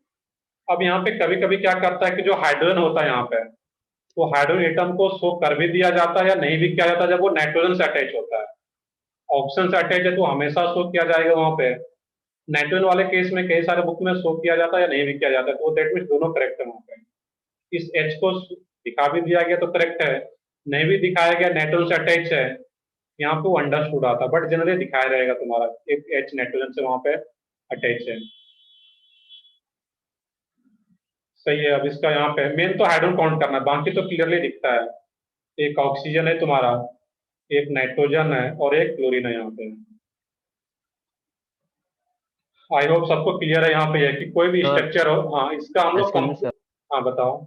S1: अब यहाँ पे कभी कभी क्या करता है कि जो हाइड्रोजन होता है यहाँ पे, तो हाइड्रोजन एटम को शो कर भी दिया जाता है या नहीं भी किया जाता है जब वो नाइट्रोजन से अटैच होता है। ऑक्सीजन से अटैच है तो हमेशा शो किया जाएगा वहां पे, नाइट्रोजन वाले केस में कई सारे बुक में शो किया जाता है या नहीं भी किया जाता है, तो दैट मीन्स दोनों करेक्ट है वहां पे। इस H को दिखा भी दिया गया तो करेक्ट है, नहीं भी दिखाया गया, नाइट्रोजन से अटैच है, यहाँ पे वो अंडरस्टूड आता है, बट जनरली दिखाया रहेगा तुम्हारा एक H नाइट्रोजन से वहां पे अटैच है। सही है। अब इसका यहाँ पे मेन तो हाइड्रोजन काउंट करना है, बाकी तो क्लियरली दिखता है, एक ऑक्सीजन है तुम्हारा, एक नाइट्रोजन है और एक क्लोरीन है यहाँ पे। आई होप सबको क्लियर है यहाँ पे है कि कोई भी
S3: सर,
S1: स्ट्रक्चर हो। हाँ, इसका हम लोग
S3: Excuse me, sir.
S1: हाँ बताओ।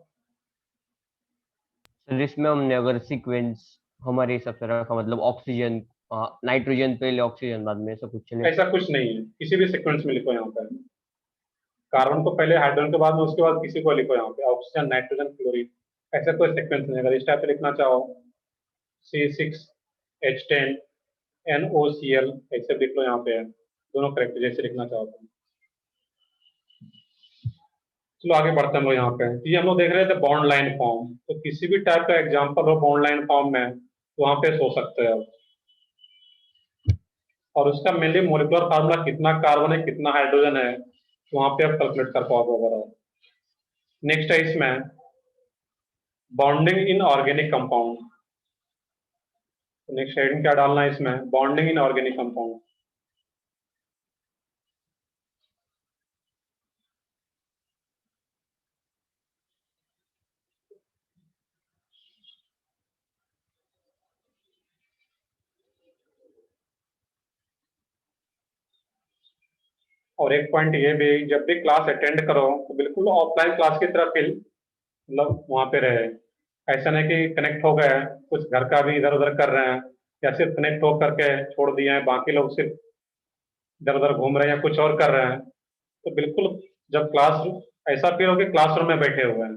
S3: सर इसमें हमने अगर सीक्वेंस हमारे हिसाब से रखा, मतलब ऑक्सीजन नाइट्रोजन पहले ऑक्सीजन बाद में, ऐसा कुछ चले?
S1: ऐसा कुछ नहीं है, किसी भी सीक्वेंस में लिखो यहाँ पे, कार्बन को पहले, हाइड्रोजन के बाद में, उसके बाद किसी को लिखो यहाँ पे, ऑक्सीजन नाइट्रोजन क्लोरीन, ऐसा कोई सीक्वेंस नहीं। अगर इस टाइप से लिखना चाहो C6H10 NOCl ऐसे लिख लो, यहाँ पे है दोनों करेक्ट जैसे लिखना चाहो तो। चलो आगे बढ़ते हैं हम लोग यहाँ पे। ये हम लोग देख रहे थे बॉन्ड लाइन फॉर्म, तो किसी भी टाइप का एग्जांपल हो बॉन्ड लाइन फॉर्म में तो वहां पे सो सकते हैं, और उसका मेनली मोलिकुलर फार्मूला कितना कार्बन है कितना हाइड्रोजन है, तो वहां पे आप कैलकुलेट कर पाओगे ओवरऑल। नेक्स्ट है इसमें bonding in organic compound. Next heading क्या डालना है इसमें, बॉन्डिंग इन ऑर्गेनिक कंपाउंड। और एक पॉइंट ये भी, जब भी क्लास अटेंड करो तो बिल्कुल ऑफलाइन क्लास की तरह फील मतलब वहां पे रहे। ऐसा नहीं कि कनेक्ट हो गए, कुछ घर का भी इधर उधर कर रहे हैं, या सिर्फ कनेक्ट हो करके छोड़ दिए हैं, बाकी लोग सिर्फ इधर उधर घूम रहे हैं या कुछ और कर रहे हैं। तो बिल्कुल जब क्लास, ऐसा फील हो कि क्लासरूम में बैठे हुए हैं।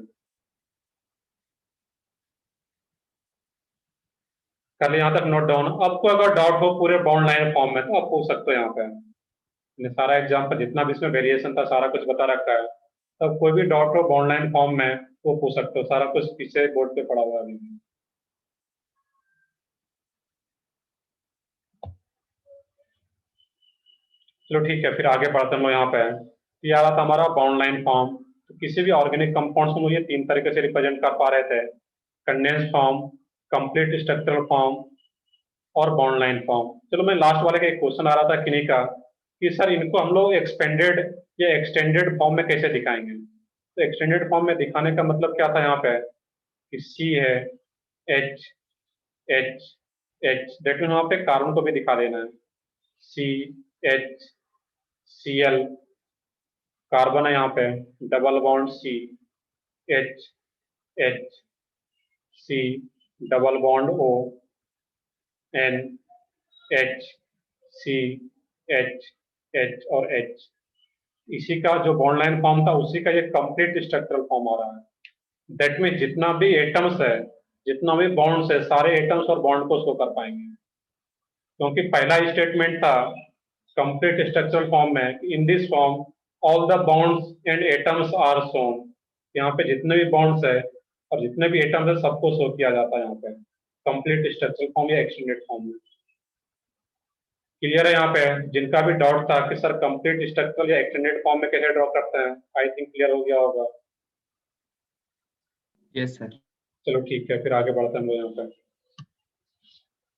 S1: कर लिया यहाँ तक नोट डाउन। आपको अगर डाउट हो पूरे बाउंड लाइन फॉर्म में तो आप पूछ सकते हो यहाँ पे। मैंने सारा एग्जाम्पल जितना भी इसमें वेरिएशन था सारा कुछ बता रखा है। तब कोई भी डाउट हो बाउंड लाइन फॉर्म में वो पूछ सकते हो, सारा कुछ पीछे बोर्ड पे पड़ा हुआ है अभी। चलो ठीक है, फिर आगे बढ़ते हैं हम लोग यहाँ पे। ये आ रहा था हमारा बाउंड लाइन फॉर्म। तो किसी भी ऑर्गेनिक कंपाउंड को ये 3 तरीके से रिप्रेजेंट कर पा रहे थे: condense form, complete structural form और बाउंड लाइन फॉर्म। चलो मैं लास्ट वाले का एक क्वेश्चन आ रहा था किन्हीं का कि सर इनको हम लोग एक्सपेंडेड या एक्सटेंडेड फॉर्म में कैसे दिखाएंगे। तो एक्सटेंडेड फॉर्म में दिखाने का मतलब क्या था यहाँ पे कि सी है, H H H, that mean वहाँ पे कार्बन को भी दिखा देना है। C H C L, carbon है यहाँ पे, double bond C, H H C, double bond O, N H C H H और एच। इसी का जो बॉन्ड लाइन फॉर्म था उसी का ये कंप्लीट स्ट्रक्चरल फॉर्म आ रहा है। दैट मीन जितना भी एटम्स है, जितना भी बॉन्ड्स है, सारे एटम्स और बॉन्ड को शो कर पाएंगे। क्योंकि पहला स्टेटमेंट था कंप्लीट स्ट्रक्चरल फॉर्म में, in this form all the bonds and atoms are shown. यहाँ पे जितने भी बॉन्ड्स है और जितने भी एटम्स है सबको शो किया जाता है यहाँ पे कंप्लीट स्ट्रक्चरल फॉर्म या एक्सटेंडेड फॉर्म में। क्लियर है यहाँ पे? जिनका भी डाउट था कि सर कंप्लीट स्ट्रक्चरल या एक्सटेंडेड फॉर्म में कैसे ड्रॉ करते हैं, आई थिंक क्लियर हो गया होगा।
S7: Yes sir.
S1: चलो ठीक है, फिर आगे बढ़ते हैं हम लोग यहाँ पे।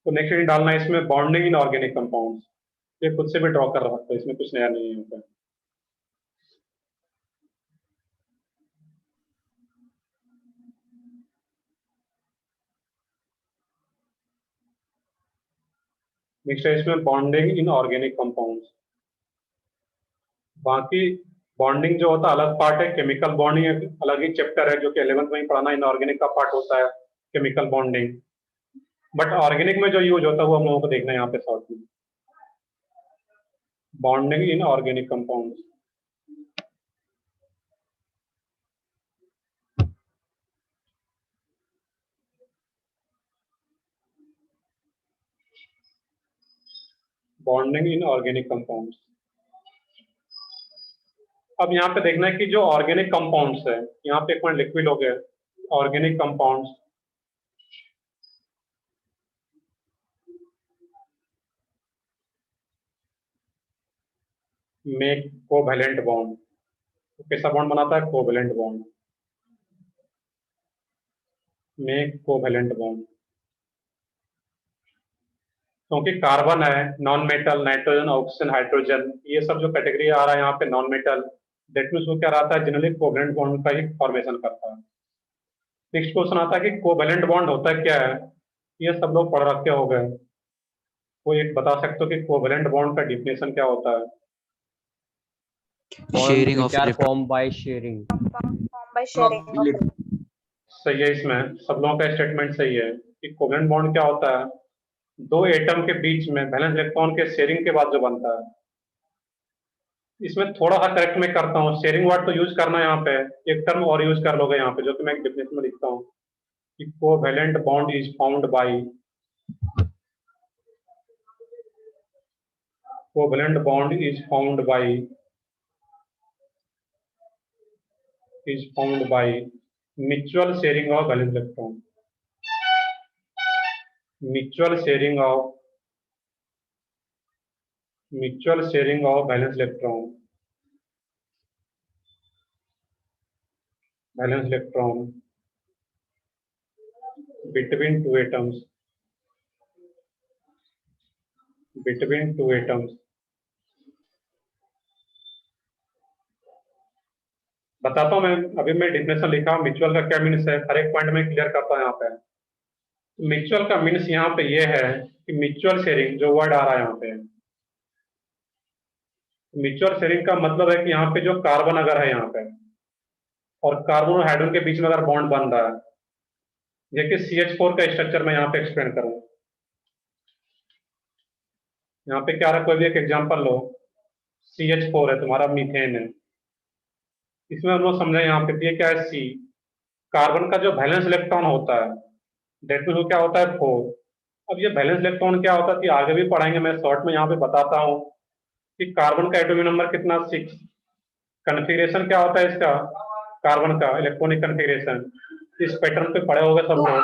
S1: तो नेक्स्ट डालना है इसमें बॉन्डिंग इन ऑर्गेनिक कंपाउंड्स। ये खुद से भी ड्रॉ कर सकते हैं, इसमें कुछ नया नहीं है यहाँ पे। नेक्स्ट है इसमें बॉन्डिंग इन ऑर्गेनिक कंपाउंड्स। बाकी बॉन्डिंग जो होता है अलग पार्ट है, केमिकल बॉन्डिंग अलग ही चैप्टर है जो कि 11th में ही पढ़ाना। इन ऑर्गेनिक का पार्ट होता है केमिकल बॉन्डिंग, बट ऑर्गेनिक में जो यूज होता है वो हम लोगों को देखना है यहाँ पे शॉर्ट में। Bonding in organic compounds. Bonding in organic compounds. अब यहाँ पे देखना है कि जो ऑर्गेनिक कंपाउंड्स है, यहाँ पे एक मिनट लिक्विड हो गया, ऑर्गेनिक कंपाउंड्स में कोवैलेंट बॉन्ड। तो कैसा बॉन्ड बनाता है? कोवैलेंट बॉन्ड, में कोवैलेंट बॉन्ड। क्योंकि कार्बन है, non metal, nitrogen, oxygen, hydrogen, ये सब जो कैटेगरी आ रहा है यहाँ पे नॉन मेटल, दैट मीन्स वो क्या रहता है, जनरली कोवैलेंट बॉन्ड का ही फॉर्मेशन करता है। नेक्स्ट क्वेश्चन आता है कि कोवैलेंट बॉन्ड होता क्या है। ये सब लोग पढ़ रखे हो गए, कोई एक बता सकते हो कि कोवैलेंट बॉन्ड का डिफिनेशन क्या होता है?
S7: Sharing of
S3: which are
S7: electron.
S3: formed by sharing.
S6: Formed by sharing of
S1: सही है, इसमें सब लोगों का स्टेटमेंट सही है कि कोवैलेंट बॉन्ड क्या होता है, दो एटम के बीच में वैलेंस इलेक्ट्रॉन के शेयरिंग के बाद जो बनता है। इसमें थोड़ा सा करेक्ट मैं करता हूँ, शेयरिंग वर्ड तो यूज करना है यहाँ पे, एक टर्म और यूज कर लोगे यहाँ पे जो कि मैं एक डिफिनेशन में लिखता हूँ कि covalent bond is found by, covalent bond is found by mutual sharing of valence electron, mutual sharing of valence electron, between two atoms, बताता हूँ मैं। अभी मैं डिफिनेशन लिखा, म्यूचुअल का क्या मीन्स है, हर एक पॉइंट में क्लियर करता हूँ यहाँ पे। म्यूचुअल का मीन्स यहाँ पे ये है कि म्यूचुअल शेयरिंग जो वर्ड आ रहा है यहाँ पे, म्यूचुअल शेयरिंग का मतलब है कि यहाँ पे जो कार्बन अगर है यहाँ पे, और कार्बन और हाइड्रोजन के बीच में अगर बॉन्ड बन रहा है, देखिए CH4 का स्ट्रक्चर मैं यहाँ पे एक्सप्लेन करूँ। यहाँ पे क्या रहा, कोई भी एक एग्जांपल लो, CH4 है तुम्हारा, मीथेन है। इसमें हम लोग समझे यहाँ पे ये क्या है, C कार्बन का जो वैलेंस इलेक्ट्रॉन होता है, डेट मीन क्या होता है 4। अब ये वैलेंस इलेक्ट्रॉन क्या होता है कि आगे भी पढ़ाएंगे, मैं शॉर्ट में यहाँ पे बताता हूँ कि कार्बन का एटॉमिक नंबर कितना 6, कन्फिग्रेशन क्या होता है इसका, कार्बन का इलेक्ट्रॉनिक कन्फिग्रेशन इस पैटर्न पे पढ़े होंगे सब लोग,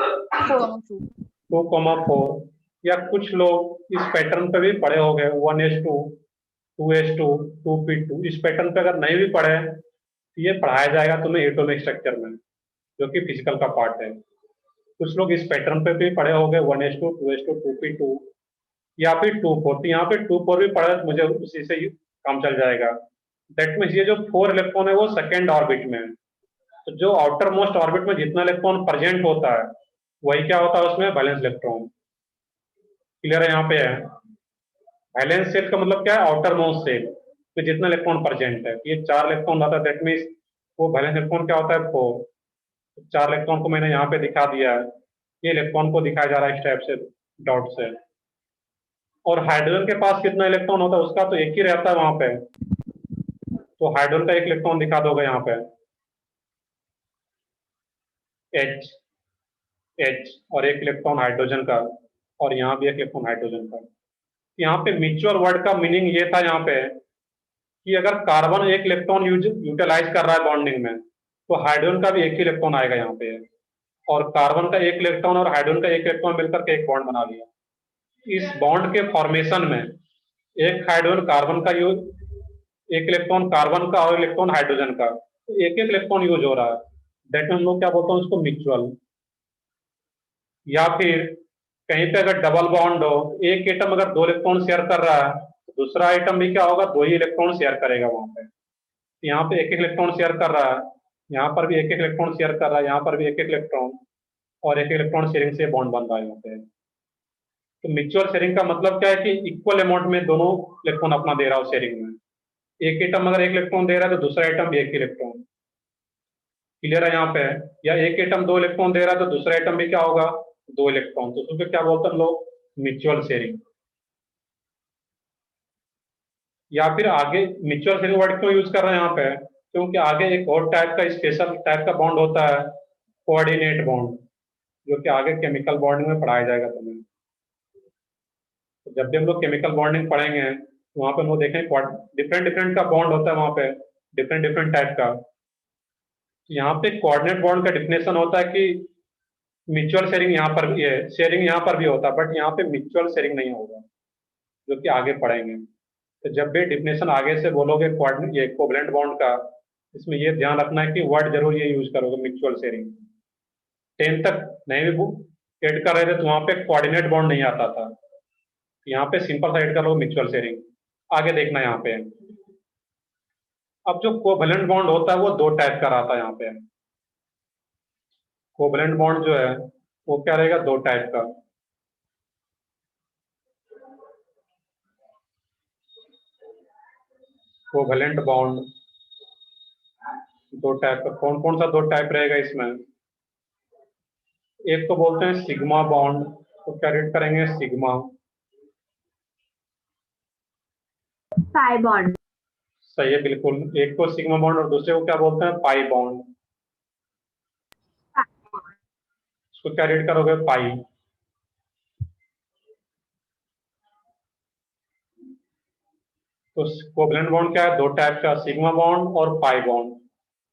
S1: 2,4, या कुछ लोग इस पैटर्न पे भी पढ़े होंगे 1s2, 2s2, 2p2। इस पैटर्न पे अगर नहीं भी पढ़े तो ये पढ़ाया जाएगा तुम्हें एटॉमिक स्ट्रक्चर में, जो कि फिजिकल का पार्ट है। कुछ लोग इस पैटर्न पे भी पढ़े होंगे 1s2, 2s2, 2p2 या फिर 2,4। तो यहाँ पे 2,4 भी पढ़ा तो मुझे उसी से ही काम चल जाएगा। दैट मीन्स ये जो 4 इलेक्ट्रॉन है वो सेकेंड ऑर्बिट में है। तो जो आउटर मोस्ट ऑर्बिट में जितना इलेक्ट्रॉन प्रेजेंट होता है वही क्या होता है उसमें, वैलेंस इलेक्ट्रॉन। क्लियर है? यहाँ पे है वैलेंस सेल का मतलब क्या है, आउटर मोस्ट सेल में जितना इलेक्ट्रॉन प्रेजेंट है। ये 4 इलेक्ट्रॉन होता है, दैट मीन्स वो वैलेंस इलेक्ट्रॉन क्या होता है 4। 4 इलेक्ट्रॉन को मैंने यहाँ पे दिखा दिया है, ये इलेक्ट्रॉन को दिखाया जा रहा है इस टाइप से डॉट से। और हाइड्रोजन के पास कितना इलेक्ट्रॉन होता है, उसका तो एक ही रहता है वहां पे। तो हाइड्रोजन का एक इलेक्ट्रॉन दिखा दोगे यहाँ पे, H, H, और एक इलेक्ट्रॉन हाइड्रोजन का, और यहाँ भी एक इलेक्ट्रॉन हाइड्रोजन का। यहाँ पे म्यूचुअल वर्ड का मीनिंग ये था यहाँ पे कि अगर कार्बन एक इलेक्ट्रॉन यूटिलाइज कर रहा है बॉन्डिंग में, तो हाइड्रोजन का भी एक ही इलेक्ट्रॉन आएगा यहाँ पे, और कार्बन का एक इलेक्ट्रॉन और हाइड्रोजन का एक इलेक्ट्रॉन मिलकर के एक बॉन्ड बना लिया। इस बॉन्ड के फॉर्मेशन में एक हाइड्रोजन कार्बन का यूज, एक इलेक्ट्रॉन कार्बन का और इलेक्ट्रॉन हाइड्रोजन का, तो एक एक इलेक्ट्रॉन यूज हो रहा है। दैट में हम लोग क्या बोलते हैं उसको, म्यूचुअल। या फिर कहीं पे अगर डबल बॉन्ड हो, एक एटम अगर 2 इलेक्ट्रॉन शेयर कर रहा है तो दूसरा आइटम भी क्या होगा, 2 ही इलेक्ट्रॉन शेयर करेगा वहां पे। यहाँ पे एक एक इलेक्ट्रॉन शेयर कर रहा है, यहाँ पर भी एक एक इलेक्ट्रॉन शेयर कर रहा है, यहाँ पर भी एक एक इलेक्ट्रॉन, और एक इलेक्ट्रॉन शेयरिंग से बॉन्ड बन रहा है यहाँ पे। तो म्यूचुअल शेयरिंग का मतलब क्या है कि इक्वल अमाउंट में दोनों इलेक्ट्रॉन अपना दे रहा हो शेयरिंग में। एक एटम अगर एक इलेक्ट्रॉन दे रहा है तो दूसरा एटम भी एक इलेक्ट्रॉन। क्लियर है यहाँ पे? या एक एटम 2 इलेक्ट्रॉन दे रहा है तो दूसरा एटम भी क्या होगा, 2 इलेक्ट्रॉन। तो उसको क्या बोलते हैं लोग, म्यूचुअल शेयरिंग। या फिर आगे म्यूचुअल शेयरिंग वर्ड क्यों यूज कर रहे हैं यहाँ पे, क्योंकि आगे एक और टाइप का स्पेशल टाइप का बॉन्ड होता है, कोऑर्डिनेट बॉन्ड, जो कि आगे केमिकल बॉन्डिंग में पढ़ाया जाएगा तुम्हें। तो जब भी हम लोग केमिकल बॉन्डिंग पढ़ेंगे वहां पे हम लोग देखेंगे डिफरेंट डिफरेंट का बॉन्ड होता है वहां पे, डिफरेंट डिफरेंट टाइप का। तो यहाँ पे कोऑर्डिनेट बॉन्ड का डिफिनेशन होता है कि म्यूचुअल शेयरिंग यहाँ पर भी है, शेयरिंग यहाँ पर भी होता है, बट यहाँ पे म्यूचुअल शेयरिंग नहीं होगा, जो कि आगे पढ़ेंगे। तो जब भी डिफिनेशन आगे से बोलोगे ये कोवलेंट बॉन्ड का, इसमें ये ध्यान रखना है कि वर्ड जरूर ये यूज करोगे, म्यूचुअल शेयरिंग। 10 तक नहीं भी एड कर रहे थे तो वहां पे कोऑर्डिनेट बॉन्ड नहीं आता था, यहाँ पे सिंपल सा एड कर लो म्यूचुअल शेयरिंग। आगे देखना यहाँ पे, अब जो कोवलेंट बॉन्ड होता है वो 2 टाइप का रहता है यहाँ पे। कोवलेंट बॉन्ड जो है वो क्या रहेगा, 2 टाइप का। कोवलेंट बॉन्ड 2 टाइप का, कौन कौन सा 2 टाइप रहेगा इसमें? एक तो बोलते हैं सिग्मा बॉन्ड, तो क्या रीड करेंगे, सिग्मा।
S6: Pi bond.
S1: सही है बिल्कुल, एक को सिग्मा बॉन्ड और दूसरे को क्या बोलते हैं, पाई बॉन्ड। इसको क्या रीड करोगे, पाई। तो कोवलेंट बॉन्ड क्या है, 2 टाइप का, सिग्मा बॉन्ड और पाई बॉन्ड।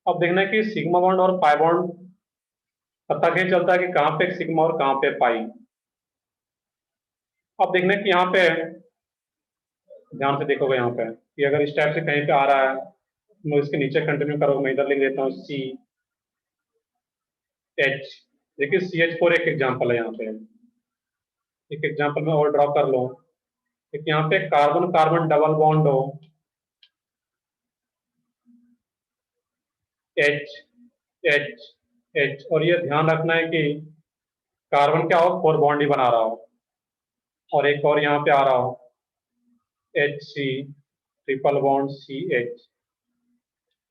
S1: अब देखना है कि सिग्मा बॉन्ड और पाई बॉन्ड पता कैसे चलता है कि कहाँ पे सिग्मा और कहाँ पे पाई। अब देखना है कि यहाँ पे ध्यान से देखोगे यहाँ पे कि अगर इस टाइप से कहीं पे आ रहा है तो इसके नीचे कंटिन्यू करोगे, मैं इधर लिख देता हूँ सी एच। देखिए CH4 एक एग्जाम्पल है यहाँ पे, एक एग्जाम्पल में और ड्रॉ कर लो। एक यहाँ पे कार्बन कार्बन डबल बॉन्ड हो, H H H, और ये ध्यान रखना है कि कार्बन क्या हो, 4 बॉन्ड ही बना रहा हो, और एक और यहाँ पे आ रहा हो HC ट्रिपल बॉन्ड CH।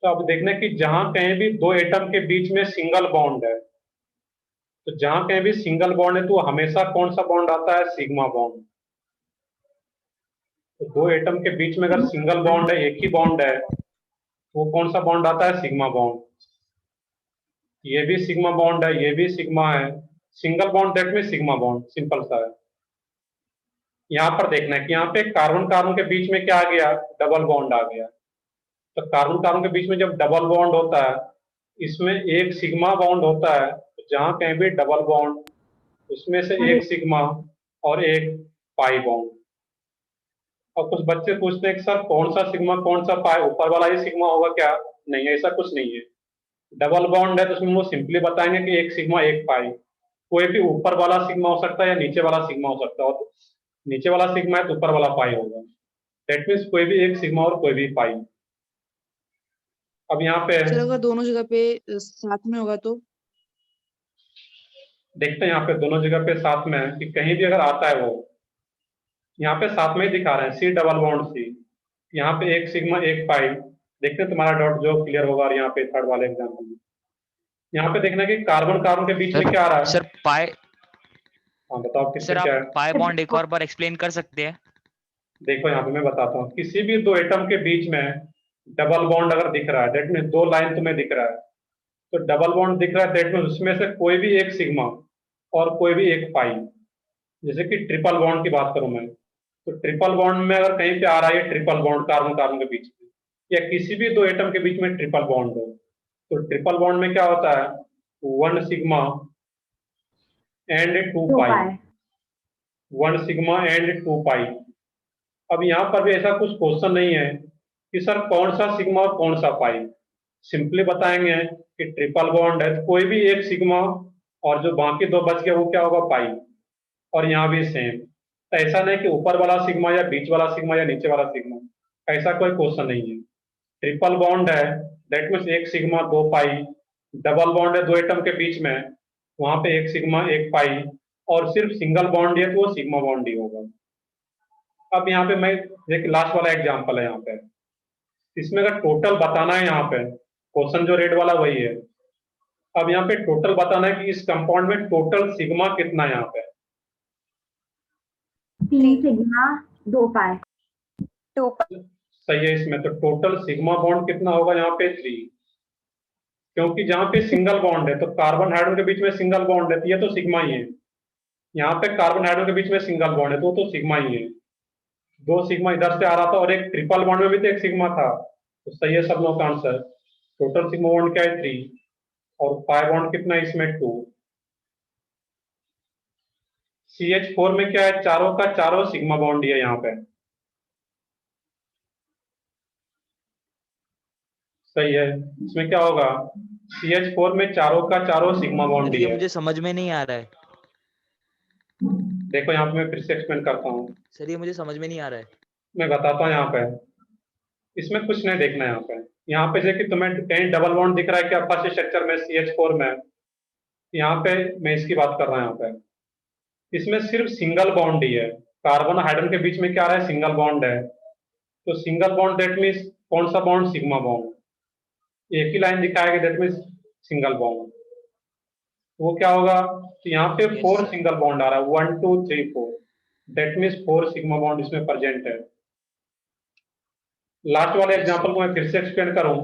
S1: तो अब देखना कि जहां कहीं भी दो एटम के बीच में सिंगल बॉन्ड है, तो जहां कहीं भी सिंगल बॉन्ड है तो हमेशा कौन सा बॉन्ड आता है, सिग्मा बॉन्ड। तो दो एटम के बीच में अगर सिंगल बॉन्ड है, एक ही बॉन्ड है, तो वो कौन सा बॉन्ड आता है, सिग्मा बॉन्ड। ये भी सिग्मा बॉन्ड है, ये भी सिग्मा है, सिंगल बॉन्ड दैट में सिग्मा बॉन्ड, सिंपल सा है। यहाँ पर देखना है कि यहाँ पे कार्बन कार्बन के बीच में क्या आ गया, डबल बॉन्ड आ गया। तो कार्बन कार्बन के बीच में जब डबल बॉन्ड होता है, इसमें एक सिग्मा बॉन्ड होता है, तो जहां कहीं भी डबल बॉन्ड, उसमें से एक सिग्मा और एक पाई बॉन्ड। और कुछ बच्चे पूछते हैं कि सर कौन सा सिग्मा कौन सा पाई, ऊपर वाला ही सिग्मा होगा क्या? नहीं, ऐसा कुछ नहीं है। डबल बॉन्ड है तो उसमें वो सिंपली बताएंगे कि एक सिग्मा एक पाई। कोई भी ऊपर वाला सिग्मा हो सकता है या नीचे वाला सिग्मा हो सकता है, और नीचे वाला सिग्मा है तो ऊपर वाला पाई होगा। दैट मीन्स कोई भी एक सिग्मा और कोई भी पाई। अब यहाँ पे
S4: सर अगर दोनों जगह पे साथ में होगा तो?
S1: देखते हैं यहाँ पे दोनों जगह पे साथ में है कि कहीं भी अगर आता है, वो यहाँ पे साथ में ही दिखा रहे हैं, सी डबल बॉन्ड सी। यहाँ पे एक सिग्मा एक पाई। देखते हैं तुम्हारा डाउट जो क्लियर होगा। और यहाँ पे थर्ड वाले एग्जाम्पल में यहाँ पे देखना कि कार्बन कार्बन के बीच में क्या आ रहा है।
S2: सर पाई,
S1: हाँ बताओ किससे
S2: सर
S1: क्या
S2: आप
S1: है।
S2: पाई बॉन्ड एक और बार एक्सप्लेन कर सकते हैं?
S1: देखो यहाँ पे मैं बताता हूँ, किसी भी दो एटम के बीच में डबल बॉन्ड अगर दिख रहा है, दैट मीन दो लाइन तुम्हें दिख रहा है, तो डबल बॉन्ड दिख रहा है, दैट मीन उसमें से कोई भी एक सिग्मा और कोई भी एक पाई। जैसे कि ट्रिपल बॉन्ड की बात करूं मैं, तो ट्रिपल बॉन्ड में अगर कहीं पे आ रहा है ट्रिपल बॉन्ड कार्बन कार्बन के बीच में, या किसी भी दो एटम के बीच में ट्रिपल बॉन्ड हो, तो ट्रिपल बॉन्ड में क्या होता है, one sigma and two pi, one sigma and two pi. अब यहाँ पर भी ऐसा कुछ क्वेश्चन नहीं है कि सर कौन सा सिग्मा और कौन सा पाई। सिंपली बताएंगे कि ट्रिपल बॉन्ड है तो कोई भी एक सिग्मा और जो बाकी दो बच गए वो क्या होगा, पाई। और यहाँ भी सेम। तो ऐसा नहीं कि ऊपर वाला सिग्मा या बीच वाला सिग्मा या नीचे वाला सिग्मा, ऐसा कोई क्वेश्चन नहीं है। ट्रिपल बॉन्ड है दैट मीन्स एक सिग्मा दो पाई। डबल बॉन्ड है दो एटम के बीच में, वहां पे एक सिग्मा एक पाई। और सिर्फ सिंगल बॉन्ड है तो वो सिग्मा बॉन्ड ही होगा। अब यहाँ पे मैं एक लास्ट वाला एग्जांपल है यहाँ पे, इसमें अगर टोटल बताना है, यहाँ पे क्वेश्चन जो रेड वाला वही है। अब यहाँ पे टोटल बताना है कि इस कंपाउंड में टोटल सिग्मा कितना है। यहाँ पे
S6: 3 सिग्मा 2 पाई।
S1: सही है। इसमें तो टोटल सिग्मा बॉन्ड कितना होगा, यहाँ पे 3। क्योंकि जहाँ पे सिंगल बॉन्ड है तो कार्बन हाइड्रोजन के बीच में सिंगल बॉन्ड है तो ये तो सिग्मा ही है। यहाँ पे कार्बन हाइड्रोजन के बीच में सिंगल बॉन्ड है तो सिग्मा ही है। दो सिग्मा इधर से आ रहा था और एक ट्रिपल बॉन्ड में भी तो एक सिग्मा था, तो सही है सब लोग का आंसर। टोटल सिग्मा बॉन्ड क्या है, 3। और पाई बॉन्ड कितना है इसमें, 2। CH4 में क्या है, चारों का चारों सिग्मा बॉन्ड ही है यहाँ पे। सही है। इसमें क्या होगा, CH4 में चारों का चारों सिग्मा बॉन्ड ही
S2: ये
S1: है।
S2: मुझे समझ में नहीं आ रहा है
S1: देखो यहाँ पे मैं फिर से एक्सप्लेन करता हूँ,
S2: सर, ये मुझे समझ में नहीं आ रहा है।
S1: मैं बताता हूँ। यहाँ पे इसमें कुछ नहीं देखना है। यहाँ पे जैसे कि तुम्हें कहीं डबल बॉन्ड दिख रहा है क्या फर्स्ट स्ट्रक्चर में CH4 में, यहाँ पे मैं इसकी बात कर रहा हूँ। यहाँ पे इसमें सिर्फ सिंगल बॉन्ड ही है। कार्बन हाइड्रोजन के बीच में क्या आ रहा है, सिंगल बॉन्ड है। तो सिंगल बॉन्ड दैट मीन्स कौन सा बॉन्ड, सिग्मा बॉन्ड। एक ही लाइन दिखाएगा दैट मीन्स सिंगल बॉन्ड। वो क्या होगा, तो यहाँ पे
S2: Yes,
S1: 4
S2: sir.
S1: सिंगल बॉन्ड आ रहा है, 1 2 3 4, दैट मीन्स 4 सिग्मा बॉन्ड इसमें प्रेजेंट है। लास्ट वाले एग्जांपल को मैं फिर से एक्सप्लेन करूं,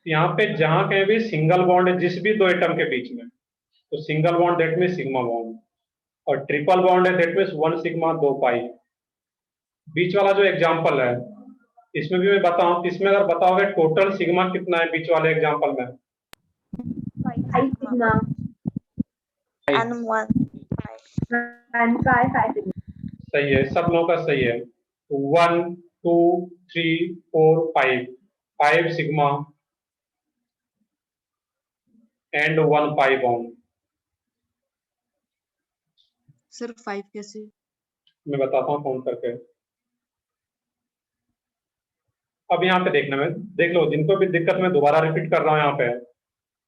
S1: यहाँ पे जहां कहीं भी सिंगल बॉन्ड है जिस भी दो एटम के बीच में, तो single bond that means sigma bond. और ट्रिपल बॉन्ड है दैट मीन्स 1 सिग्मा 2 पाई। बीच वाला जो एग्जांपल है इसमें भी मैं बताऊं, इसमें अगर बताओगे टोटल सिग्मा कितना है बीच वाले एग्जांपल में,
S6: 5 सिग्मा
S5: and 1
S6: and 5 सिग्मा।
S1: सही है, सब लोगों का सही है। 1 2 3 4 5, 5 sigma and 1 pi bond.
S4: Sir 5 कैसे?
S1: मैं बताता हूँ काउंट करके। अब यहाँ पे देखना, में देख लो जिनको भी दिक्कत, मैं दोबारा रिपीट कर रहा हूँ।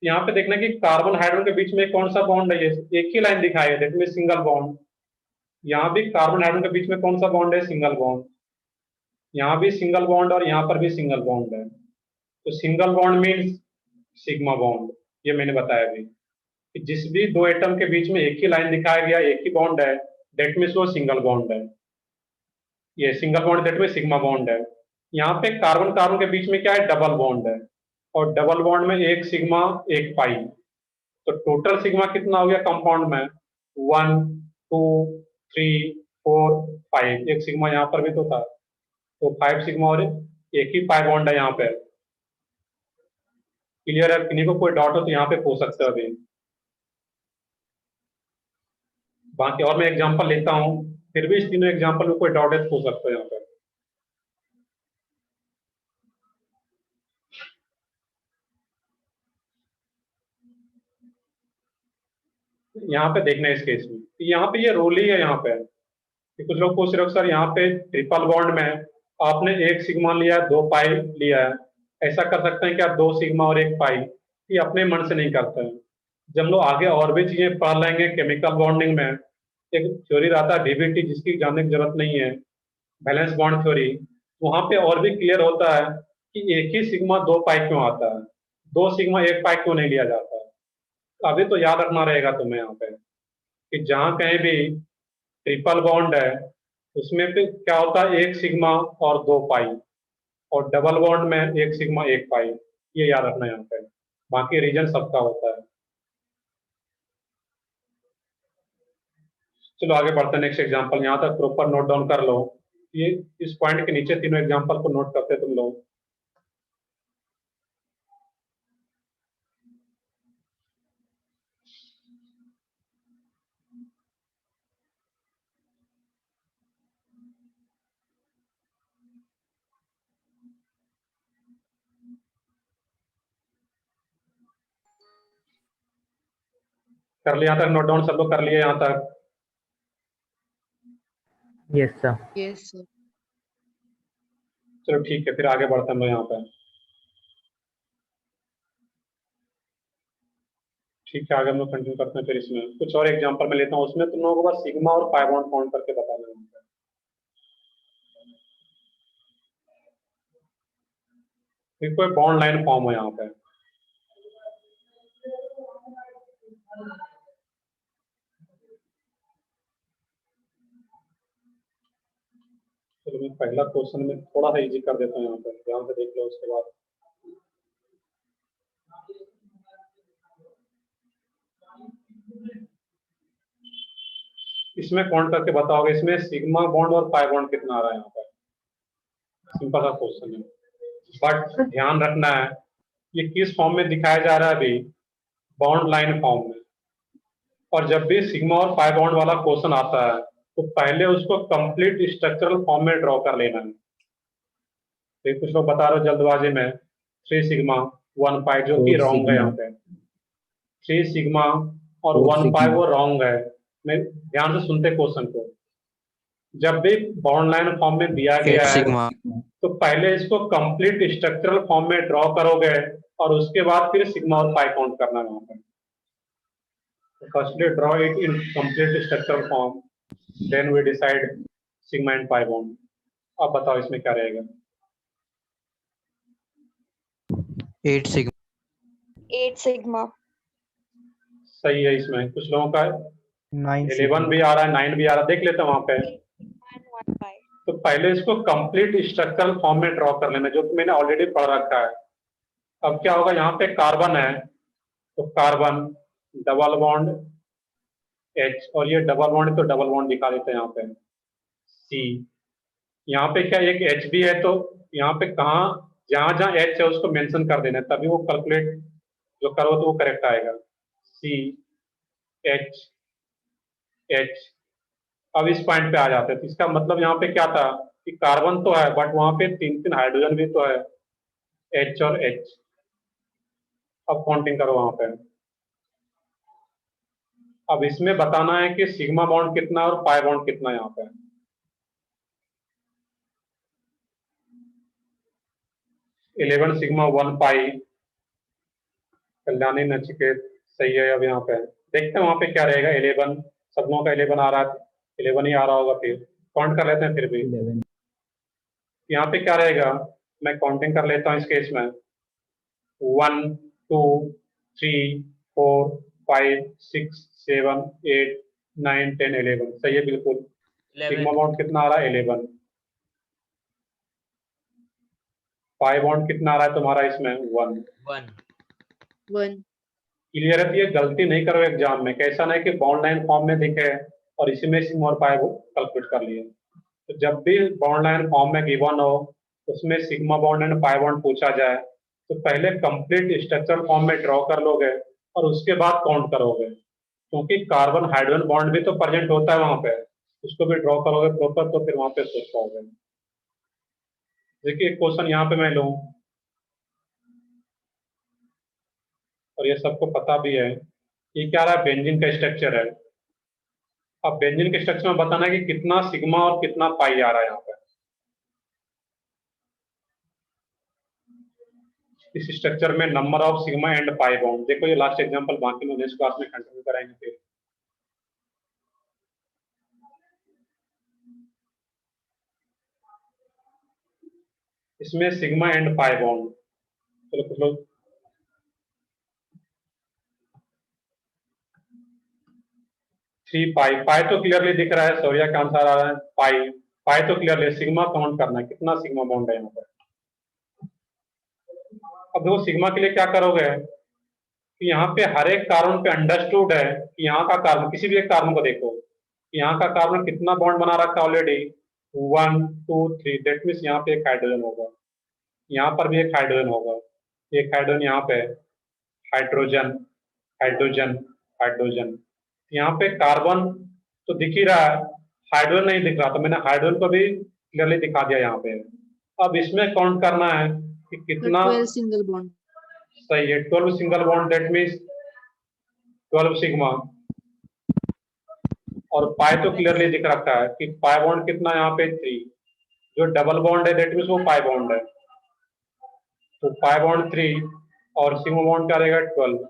S1: यहाँ पे देखना कि कार्बन हाइड्रोजन के बीच में कौन सा बॉन्ड है, ये एक ही लाइन दिखाई है दैट मींस सिंगल बॉन्ड। यहाँ भी कार्बन हाइड्रोजन के बीच में कौन सा बॉन्ड है, सिंगल बॉन्ड। यहाँ भी सिंगल बॉन्ड और यहाँ पर भी सिंगल बॉन्ड है। तो single bond means sigma bond, ये मैंने बताया अभी कि जिस भी दो एटम के बीच में एक ही लाइन दिखाया गया, एक ही बॉन्ड है, दैट मीन्स वो सिंगल बॉन्ड है। ये single bond that means sigma bond है। यहाँ पे कार्बन कार्बन के बीच में क्या है, डबल बॉन्ड है, और डबल बॉन्ड में एक सिग्मा एक पाई, तो टोटल सिग्मा कितना हो गया कंपाउंड में, 1 2 3 4 5, एक सिग्मा यहाँ पर भी तो था, तो 5 सिग्मा और एक ही पाई बॉन्ड है यहाँ पे। क्लियर है? किन्हीं को कोई डाउट हो तो यहाँ पे पूछ सकते हो अभी। बाकी और मैं एग्जांपल लेता हूँ, फिर भी इस तीनों एग्जांपल में कोई डाउट है तो पूछ सकते हो यहाँ पे। यहाँ पे देखना है इस केस में, यहाँ पे ये रोल ही है यहाँ पे कि कुछ लोग पूछ रहे हो सर यहाँ पे ट्रिपल बॉन्ड में आपने एक सिग्मा लिया, 2 पाई लिया है, ऐसा कर सकते हैं क्या 2 सिग्मा और 1 पाई? ये अपने मन से नहीं करते हैं। जब हम लोग आगे और भी चीजें पढ़ लेंगे केमिकल बॉन्डिंग में, एक थ्योरी रहता है डीबीटी जिसकी जानने की जरूरत नहीं है, बैलेंस बॉन्ड थ्योरी, वहां पे और भी क्लियर होता है कि एक ही सिग्मा 2 पाई क्यों आता है, 2 सिग्मा 1 पाई क्यों नहीं लिया जाता है। तो अभी तो याद रखना रहेगा तुम्हें यहाँ पे कि जहाँ कहीं भी ट्रिपल बॉन्ड है उसमें पे क्या होता है, 1 सिग्मा और 2 पाई, और डबल बॉन्ड में 1 सिग्मा 1 पाई, ये याद रखना है यहाँ पे। बाकी रीजन सबका होता है। चलो आगे बढ़ते हैं, नेक्स्ट एग्जांपल। यहाँ तक प्रॉपर नोट डाउन कर लो, ये इस पॉइंट के नीचे तीनों एग्जांपल को नोट करते तुम लोग। कर लिया यहाँ तक नोट डाउन, सब लोग कर लिए यहाँ तक?
S8: Yes sir.
S4: Yes sir.
S1: चलो ठीक है, फिर आगे बढ़ते हैं हम लोग यहाँ पे। ठीक है, आगे हम लोग कंटिन्यू करते हैं। फिर इसमें कुछ और एग्जांपल मैं लेता हूँ, उसमें तुम लोगों को बस सिग्मा और पाई बॉन्ड काउंट करके बताना है। फिर कोई बॉन्ड लाइन फॉर्म हो यहाँ पे, चलो मैं पहला क्वेश्चन में थोड़ा सा इजी कर देता हूँ, यहाँ पे ध्यान से देख लो उसके बाद। इसमें काउंट करके बताओगे इसमें सिग्मा बॉन्ड और पाई बॉन्ड कितना आ रहा है यहाँ पे। सिंपल सा क्वेश्चन है, बट ध्यान रखना है ये किस फॉर्म में दिखाया जा रहा है अभी, बॉन्ड लाइन फॉर्म में। और जब भी सिग्मा और पाई बॉन्ड वाला क्वेश्चन आता है तो पहले उसको कंप्लीट स्ट्रक्चरल फॉर्म में ड्रॉ कर लेना है। तो कुछ लोग बता रहे हो जल्दबाजी में 3 सिग्मा 1 पाई, जो कि रॉन्ग है। यहाँ पे 3 सिग्मा और 1 पाई वो रॉन्ग है। मैं ध्यान से सुनते क्वेश्चन को, जब भी बॉन्ड लाइन फॉर्म में दिया गया है तो पहले इसको कंप्लीट स्ट्रक्चरल फॉर्म में ड्रॉ करोगे और उसके बाद फिर सिग्मा और पाई काउंट करना है वहां पर। Firstly draw it in complete structural form, then we decide sigma and pi bond. अब बताओ इसमें क्या रहेगा।
S7: 8 sigma
S5: 8 sigma
S1: सही है। इसमें कुछ लोगों का
S8: 9
S1: 11 भी आ रहा है, 9 भी आ रहा है, देख लेते हैं वहां पे।
S5: and 1 pi.
S1: तो पहले इसको कंप्लीट स्ट्रक्चरल फॉर्म में ड्रॉ कर लेना, जो कि मैंने ऑलरेडी पढ़ रखा है। अब क्या होगा, यहाँ पे कार्बन है तो कार्बन डबल बॉन्ड H, और ये डबल बॉन्ड तो डबल बॉन्ड दिखा देते हैं यहाँ पे C। यहाँ पे क्या एक H भी है, तो यहाँ पे कहाँ जहाँ जहाँ H है उसको मेंशन कर देना है, तभी वो कैलकुलेट जो करो तो वो करेक्ट आएगा। C H H। अब इस पॉइंट पे आ जाते हैं, तो इसका मतलब यहाँ पे क्या था कि कार्बन तो है बट वहां पे 3 हाइड्रोजन भी तो है, H और H। अब काउंटिंग करो वहां पे। अब इसमें बताना है कि सिग्मा बॉन्ड कितना और पाई बॉन्ड कितना यहाँ पे। इलेवन सिग्मा 1 पाई, कल्याणी नचिकेत सही है। अब यहाँ पे देखते हैं वहां पे क्या रहेगा। 11 सब लोगों का 11 आ रहा है, 11 ही आ रहा होगा, फिर काउंट कर लेते हैं। फिर भी यहाँ पे क्या रहेगा, मैं काउंटिंग कर लेता हूँ इस केस में। 1 2 3 4 5 6 7 8 9 10 11 सही है बिल्कुल। सिग्मा
S2: 11
S1: बॉन्ड कितना आ रहा है 11। पाई बॉन्ड कितना आ रहा है तुम्हारा इसमें 1।
S2: 1
S4: 1
S1: क्लियर है? तो ये गलती नहीं करो एग्जाम में, कैसा नहीं कि बॉन्ड लाइन फॉर्म में दिखे और इसी में सिग्मा और पाई को कैलकुलेट कर लिए। तो जब भी बॉन्ड लाइन फॉर्म में गिवन हो उसमें sigma bond and pi bond पूछा जाए तो पहले कंप्लीट स्ट्रक्चर फॉर्म में ड्रॉ कर लोगे और उसके बाद काउंट करोगे, क्योंकि कार्बन हाइड्रोजन बॉन्ड भी तो प्रेजेंट होता है वहां पे, उसको भी ड्रॉ करोगे प्रॉपर तो फिर वहां पे सोच पाओगे। देखिए क्वेश्चन यहाँ पे मैं लूँ और ये सबको पता भी है, ये क्या रहा है बेंजीन का स्ट्रक्चर है। अब बेंजीन के स्ट्रक्चर में बताना है कि कितना सिग्मा और कितना पाई आ रहा है यहाँ पे। इस स्ट्रक्चर में number of sigma and pi bond, देखो ये लास्ट एग्जांपल, बाकी में नेक्स्ट क्लास में कंटिन्यू कराएंगे फिर। इसमें सिग्मा एंड पाई बॉन्ड, चलो कुछ लोग 3 पाई, पाई तो क्लियरली दिख रहा है, सौर्या का आंसर आ रहा है पाई। पाई तो क्लियरली, सिग्मा काउंट करना है कितना सिग्मा बॉन्ड है यहाँ पर। अब देखो सिग्मा के लिए क्या करोगे कि यहाँ पे हर एक कार्बन पे अंडरस्टूड है कि यहाँ का कार्बन, किसी भी एक कार्बन को देखो कि यहाँ का कार्बन कितना बॉन्ड बना रखा है ऑलरेडी 1 2 3, दैट मीन्स यहाँ पे एक हाइड्रोजन होगा, यहाँ पर भी एक हाइड्रोजन होगा, एक हाइड्रोजन यहाँ पे, हाइड्रोजन हाइड्रोजन हाइड्रोजन, यहाँ पे कार्बन तो दिख ही रहा है, हाइड्रोजन नहीं दिख रहा, तो मैंने हाइड्रोजन को भी क्लियरली दिखा दिया यहाँ पे। अब इसमें काउंट करना है कि कितना
S4: 12 सिंगल बॉन्ड।
S1: सही है, 12 single bond, that means 12 sigma. और पाई तो क्लियरली दिख रखा है कि पाई बॉन्ड कितना यहाँ पे 3, जो डबल बॉन्ड है दैट मीन्स वो पाई बॉन्ड है, तो पाई बॉन्ड 3 और सिग्मा बॉन्ड क्या रहेगा 12।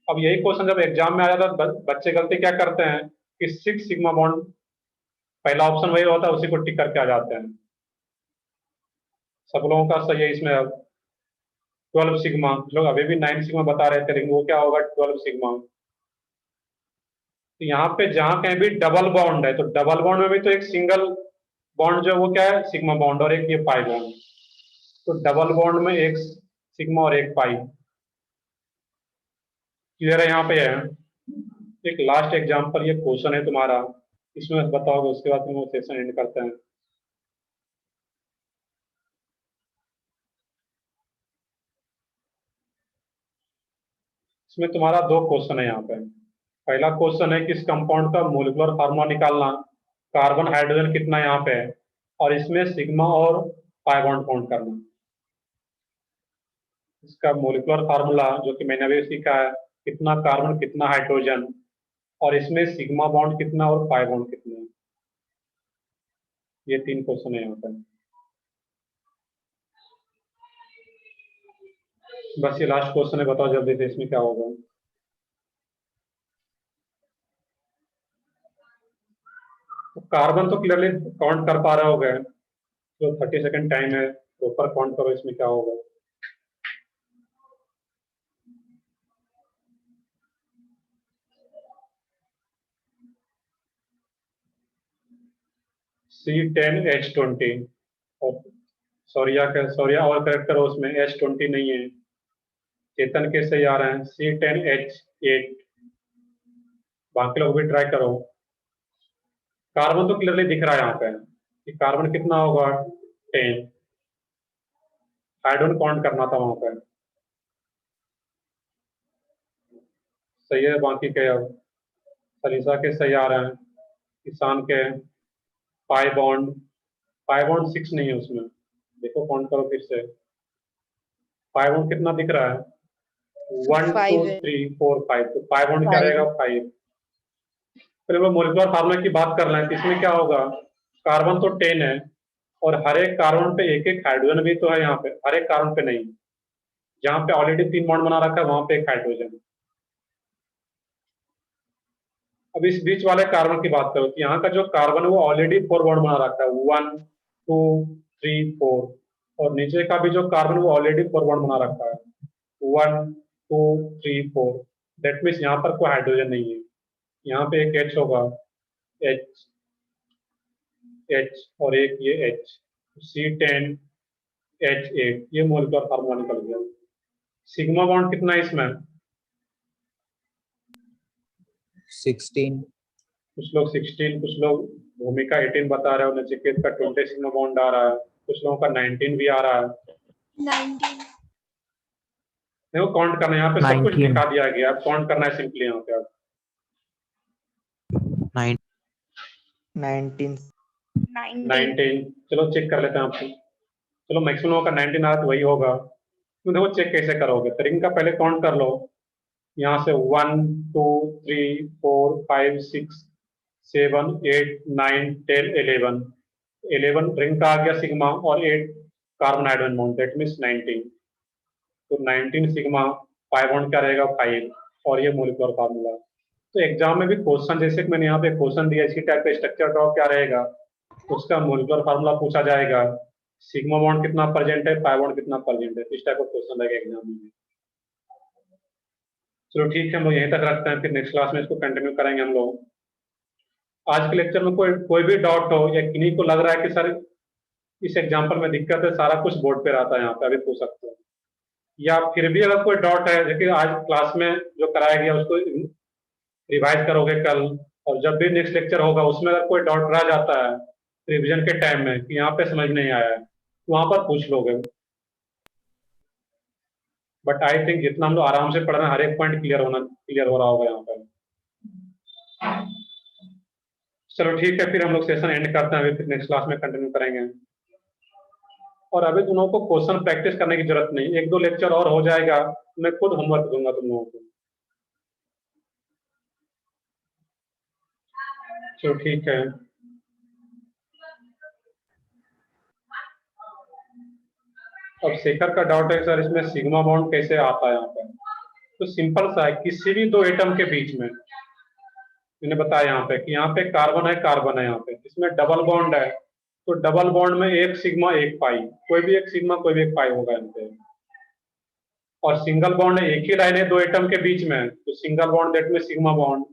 S1: अब यही क्वेश्चन जब एग्जाम में आ जाता है बच्चे गलती क्या करते हैं कि 6 सिग्मा बॉन्ड, पहला ऑप्शन वही होता है उसी को टिक करके आ जाते हैं। सब लोगों का सही है इसमें। अब 12 सिग्मा, लोग अभी भी 9 सिग्मा बता रहे थे लेकिन वो क्या होगा 12 सिग्मा। तो यहाँ पे जहां कहीं भी डबल बॉन्ड है तो डबल बॉन्ड में भी तो एक सिंगल बॉन्ड जो है वो क्या है सिग्मा बॉन्ड और एक ये पाई बॉन्ड, तो डबल बॉन्ड में एक सिग्मा और एक पाई। क्लियर है? यहाँ पे है एक लास्ट एग्जांपल, ये क्वेश्चन है तुम्हारा, इसमें बताओगे उसके बाद हम सेशन एंड करते हैं। इसमें तुम्हारा 2 क्वेश्चन है यहाँ पे। पहला क्वेश्चन है कि इस कंपाउंड का मोलिकुलर फार्मूला निकालना, कार्बन हाइड्रोजन कितना यहाँ पे है और इसमें सिग्मा और पाई बॉन्ड काउंट करना। इसका मोलिकुलर फार्मूला जो कि मैंने अभी सीखा है, कितना कार्बन कितना हाइड्रोजन और इसमें सिग्मा बॉन्ड कितना और पाई बॉन्ड कितना। ये 3 क्वेश्चन है यहाँ पे। बस ये लास्ट क्वेश्चन है, बताओ जल्दी से इसमें क्या होगा। तो कार्बन तो क्लियरली काउंट कर पा रहे होगे, तो 30 सेकंड टाइम है, ऊपर काउंट करो इसमें क्या होगा। C10H20 और सौर्या और करेक्ट करो, उसमें H20 नहीं है। चेतन के सही आ रहे हैं C10H8, बाकी लोग भी ट्राई करो। कार्बन तो क्लियरली दिख रहा है यहाँ पे कि कार्बन कितना होगा 10, हाइड्रोजन काउंट करना था वहां पे। सही है, बाकी के अब सलीसा के सही आ रहे हैं, किसान के पाई बॉन्ड 6 नहीं है उसमें, देखो काउंट करो फिर से। पाई बॉन्ड कितना दिख रहा है 1 2 3 4 5, तो पाई बॉन्ड क्या रहेगा 5। फिर हम लोग मोलिकुलर फार्मूला की बात कर रहे हैं तो इसमें क्या होगा, कार्बन तो 10 है और हर एक कार्बन पे एक एक हाइड्रोजन भी तो है यहाँ पे, हर एक कार्बन पे नहीं, जहाँ पे ऑलरेडी 3 बॉन्ड बना रखा है वहां पे एक हाइड्रोजन। अब इस बीच वाले कार्बन की बात करो कि यहाँ का जो कार्बन है वो ऑलरेडी 4 बॉन्ड बना रखा है 1 2 3 4, और नीचे का भी जो कार्बन वो ऑलरेडी 4 बॉन्ड बना रखा है। 1 2 3 4, दैट मीन्स यहाँ पर कोई हाइड्रोजन नहीं है। यहाँ पे एक H होगा, H H और एक ये H, C10 H8, ये मोलिकुलर फार्मूला निकल गया। सिग्मा बॉन्ड कितना है इसमें?
S7: 16.
S1: कुछ लोग 16, कुछ लोग भूमिका 18 बता रहे हो, नचिकेत का 20 सिग्मा बॉन्ड आ रहा है, कुछ लोगों का 19 भी आ रहा है।
S5: 19.
S1: देखो काउंट करना है, यहाँ पे सब कुछ
S8: 19
S1: दिखा दिया गया, अब काउंट करना है सिंपली यहाँ पे। अब
S7: 19.
S1: 19, चलो चेक कर लेते हैं आपको। चलो मैक्सिमम का 19 आ रहा तो वही होगा। तो देखो चेक कैसे करोगे, तरीका पहले काउंट कर लो। यहाँ से 1 2 3 4 5 6 7 8 9 10 11 रिंग का आ गया सिग्मा और 8 carbon hydrogen bond, that means 19। तो 19 सिग्मा, 5 बॉन्ड क्या रहेगा 5, और ये मोलिकुलर फार्मूला। तो एग्जाम में भी क्वेश्चन, जैसे कि मैंने यहाँ पे क्वेश्चन दिया, इसी टाइप का स्ट्रक्चर ड्रॉ क्या रहेगा, उसका मोलिकुलर फार्मूला पूछा जाएगा, सिग्मा बॉन्ड कितना प्रेजेंट है, 5 बॉन्ड कितना प्रेजेंट है, इस टाइप का क्वेश्चन रहेगा एग्जाम में। चलो ठीक है, हम लोग यहीं तक रखते हैं, फिर नेक्स्ट क्लास में इसको कंटिन्यू करेंगे हम लोग। आज के लेक्चर में कोई भी डाउट हो या किन्हीं को लग रहा है कि सर इस एग्जाम्पल में दिक्कत है, सारा कुछ बोर्ड पे रहता है, यहाँ पे अभी पूछ सकते हो। या फिर भी अगर कोई डाउट है, देखिए आज क्लास में जो कराया गया उसको रिवाइज करोगे कल, और जब भी नेक्स्ट लेक्चर होगा उसमें अगर कोई डाउट रह जाता है रिवीजन के टाइम में कि यहाँ पे समझ नहीं आया है, तो वहां पर पूछ लोगे। बट आई थिंक जितना हम लोग आराम से पढ़ रहे हैं, हर एक पॉइंट क्लियर हो रहा होगा यहाँ पर। चलो ठीक है, फिर हम लोग सेशन एंड करते हैं, अभी फिर नेक्स्ट क्लास में कंटिन्यू करेंगे। और अभी तुम लोगों को क्वेश्चन प्रैक्टिस करने की जरूरत नहीं, 1-2 लेक्चर और हो जाएगा, मैं खुद होमवर्क दूंगा तुम लोगों को। चलो ठीक है। अब शेखर का डाउट है सर इसमें सिग्मा बॉन्ड कैसे आता है यहाँ पर। तो सिंपल सा है, किसी भी 2 एटम के बीच में, मैंने बताया यहाँ पे कि यहाँ पे कार्बन है यहाँ पे, इसमें डबल बॉन्ड है, तो डबल बॉन्ड में एक सिग्मा एक पाई, कोई भी एक सिग्मा कोई भी एक पाई होगा यहाँ पे। और सिंगल बॉन्ड है, एक ही लाइन है 2 एटम के बीच में, तो सिंगल बॉन्ड दैट में सिग्मा बॉन्ड।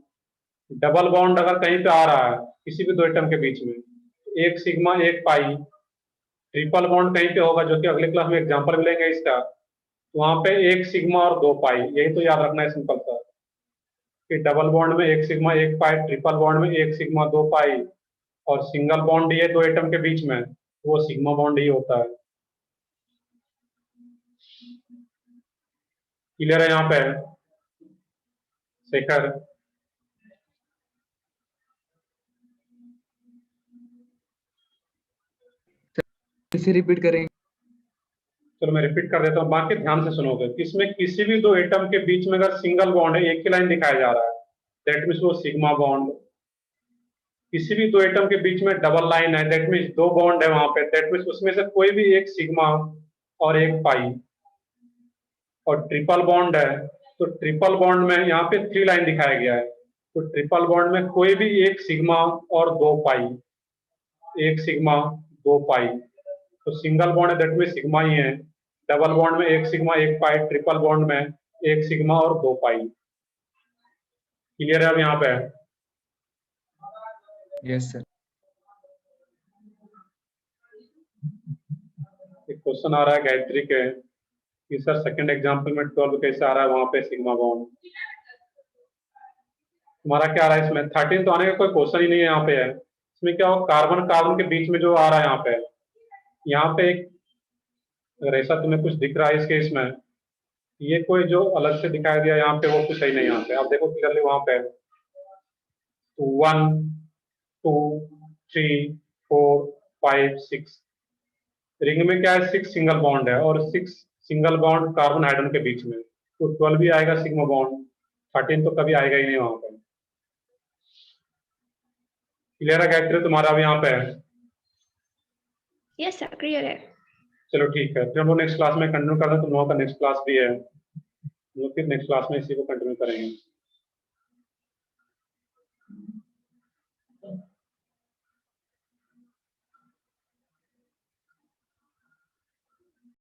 S1: डबल बॉन्ड अगर कहीं पे आ रहा है किसी भी 2 एटम के बीच में, एक सिग्मा एक पाई। ट्रिपल बॉन्ड कहीं पे होगा, जो कि अगले क्लास में एग्जांपल मिलेंगे इसका, तो वहां पे एक सिग्मा और 2 पाई, यही तो याद रखना है सिंपल सा कि डबल बॉन्ड में एक सिग्मा एक पाई, ट्रिपल बॉन्ड में एक सिग्मा 2 पाई, और सिंगल बॉन्ड ये 2 एटम के बीच में वो सिग्मा बॉन्ड ही होता है। क्लियर है यहाँ पे शेखर?
S9: इसे रिपीट करेंगे।
S1: चलो मैं रिपीट कर देता हूँ, बाकी ध्यान से सुनोगे। इसमें किसी भी 2 एटम के बीच में अगर सिंगल बॉन्ड है, एक ही लाइन दिखाया जा रहा है, दैट मीन्स वो सिग्मा बॉन्ड। किसी भी 2 एटम के बीच में डबल लाइन है, दैट मीन्स 2 बॉन्ड है वहां पे, दैट मीन्स उसमें से कोई भी एक सिग्मा और एक पाई। और ट्रिपल बॉन्ड है, तो ट्रिपल बॉन्ड में यहाँ पे 3 लाइन दिखाया गया है, तो ट्रिपल बॉन्ड में कोई भी एक सिग्मा और 2 पाई, एक सिग्मा 2 पाई। तो सिंगल बॉन्ड है दैट में सिग्मा ही है, डबल बॉन्ड में एक सिग्मा एक पाई, ट्रिपल बॉन्ड में एक सिग्मा और 2 पाई। क्लियर है अब यहाँ पे?
S9: Yes sir.
S1: एक क्वेश्चन आ रहा है गायत्री के कि सर सेकंड एग्जांपल में 12 कैसे आ रहा है, वहां पे सिग्मा बॉन्ड। तुम्हारा क्या आ रहा है इसमें? 13 तो आने का कोई क्वेश्चन ही नहीं है यहाँ पे है। इसमें क्या हो, कार्बन कार्बन के बीच में जो आ रहा है यहाँ पे एक, अगर ऐसा तुम्हें कुछ दिख रहा है इस केस में, ये कोई जो अलग से दिखाया गया यहाँ पे वो कुछ सही नहीं। यहाँ पे आप देखो क्लियरली, वहां पे 1 2 3 4 5 6, रिंग में क्या है 6 सिंगल बॉन्ड है, और 6 सिंगल बॉन्ड कार्बन हाइड्रोजन के बीच में, तो 12 भी आएगा सिग्मा बॉन्ड, 13 तो कभी आएगा ही नहीं वहां पे। क्लियर है गायत्री तुम्हारा अब यहाँ पे?
S5: यस सर, क्लियर है।
S1: चलो ठीक है, फिर हम लोग नेक्स्ट क्लास में कंटिन्यू करते हैं। तुम लोगों का नेक्स्ट क्लास भी है, हम लोग फिर नेक्स्ट क्लास में इसी को कंटिन्यू करेंगे।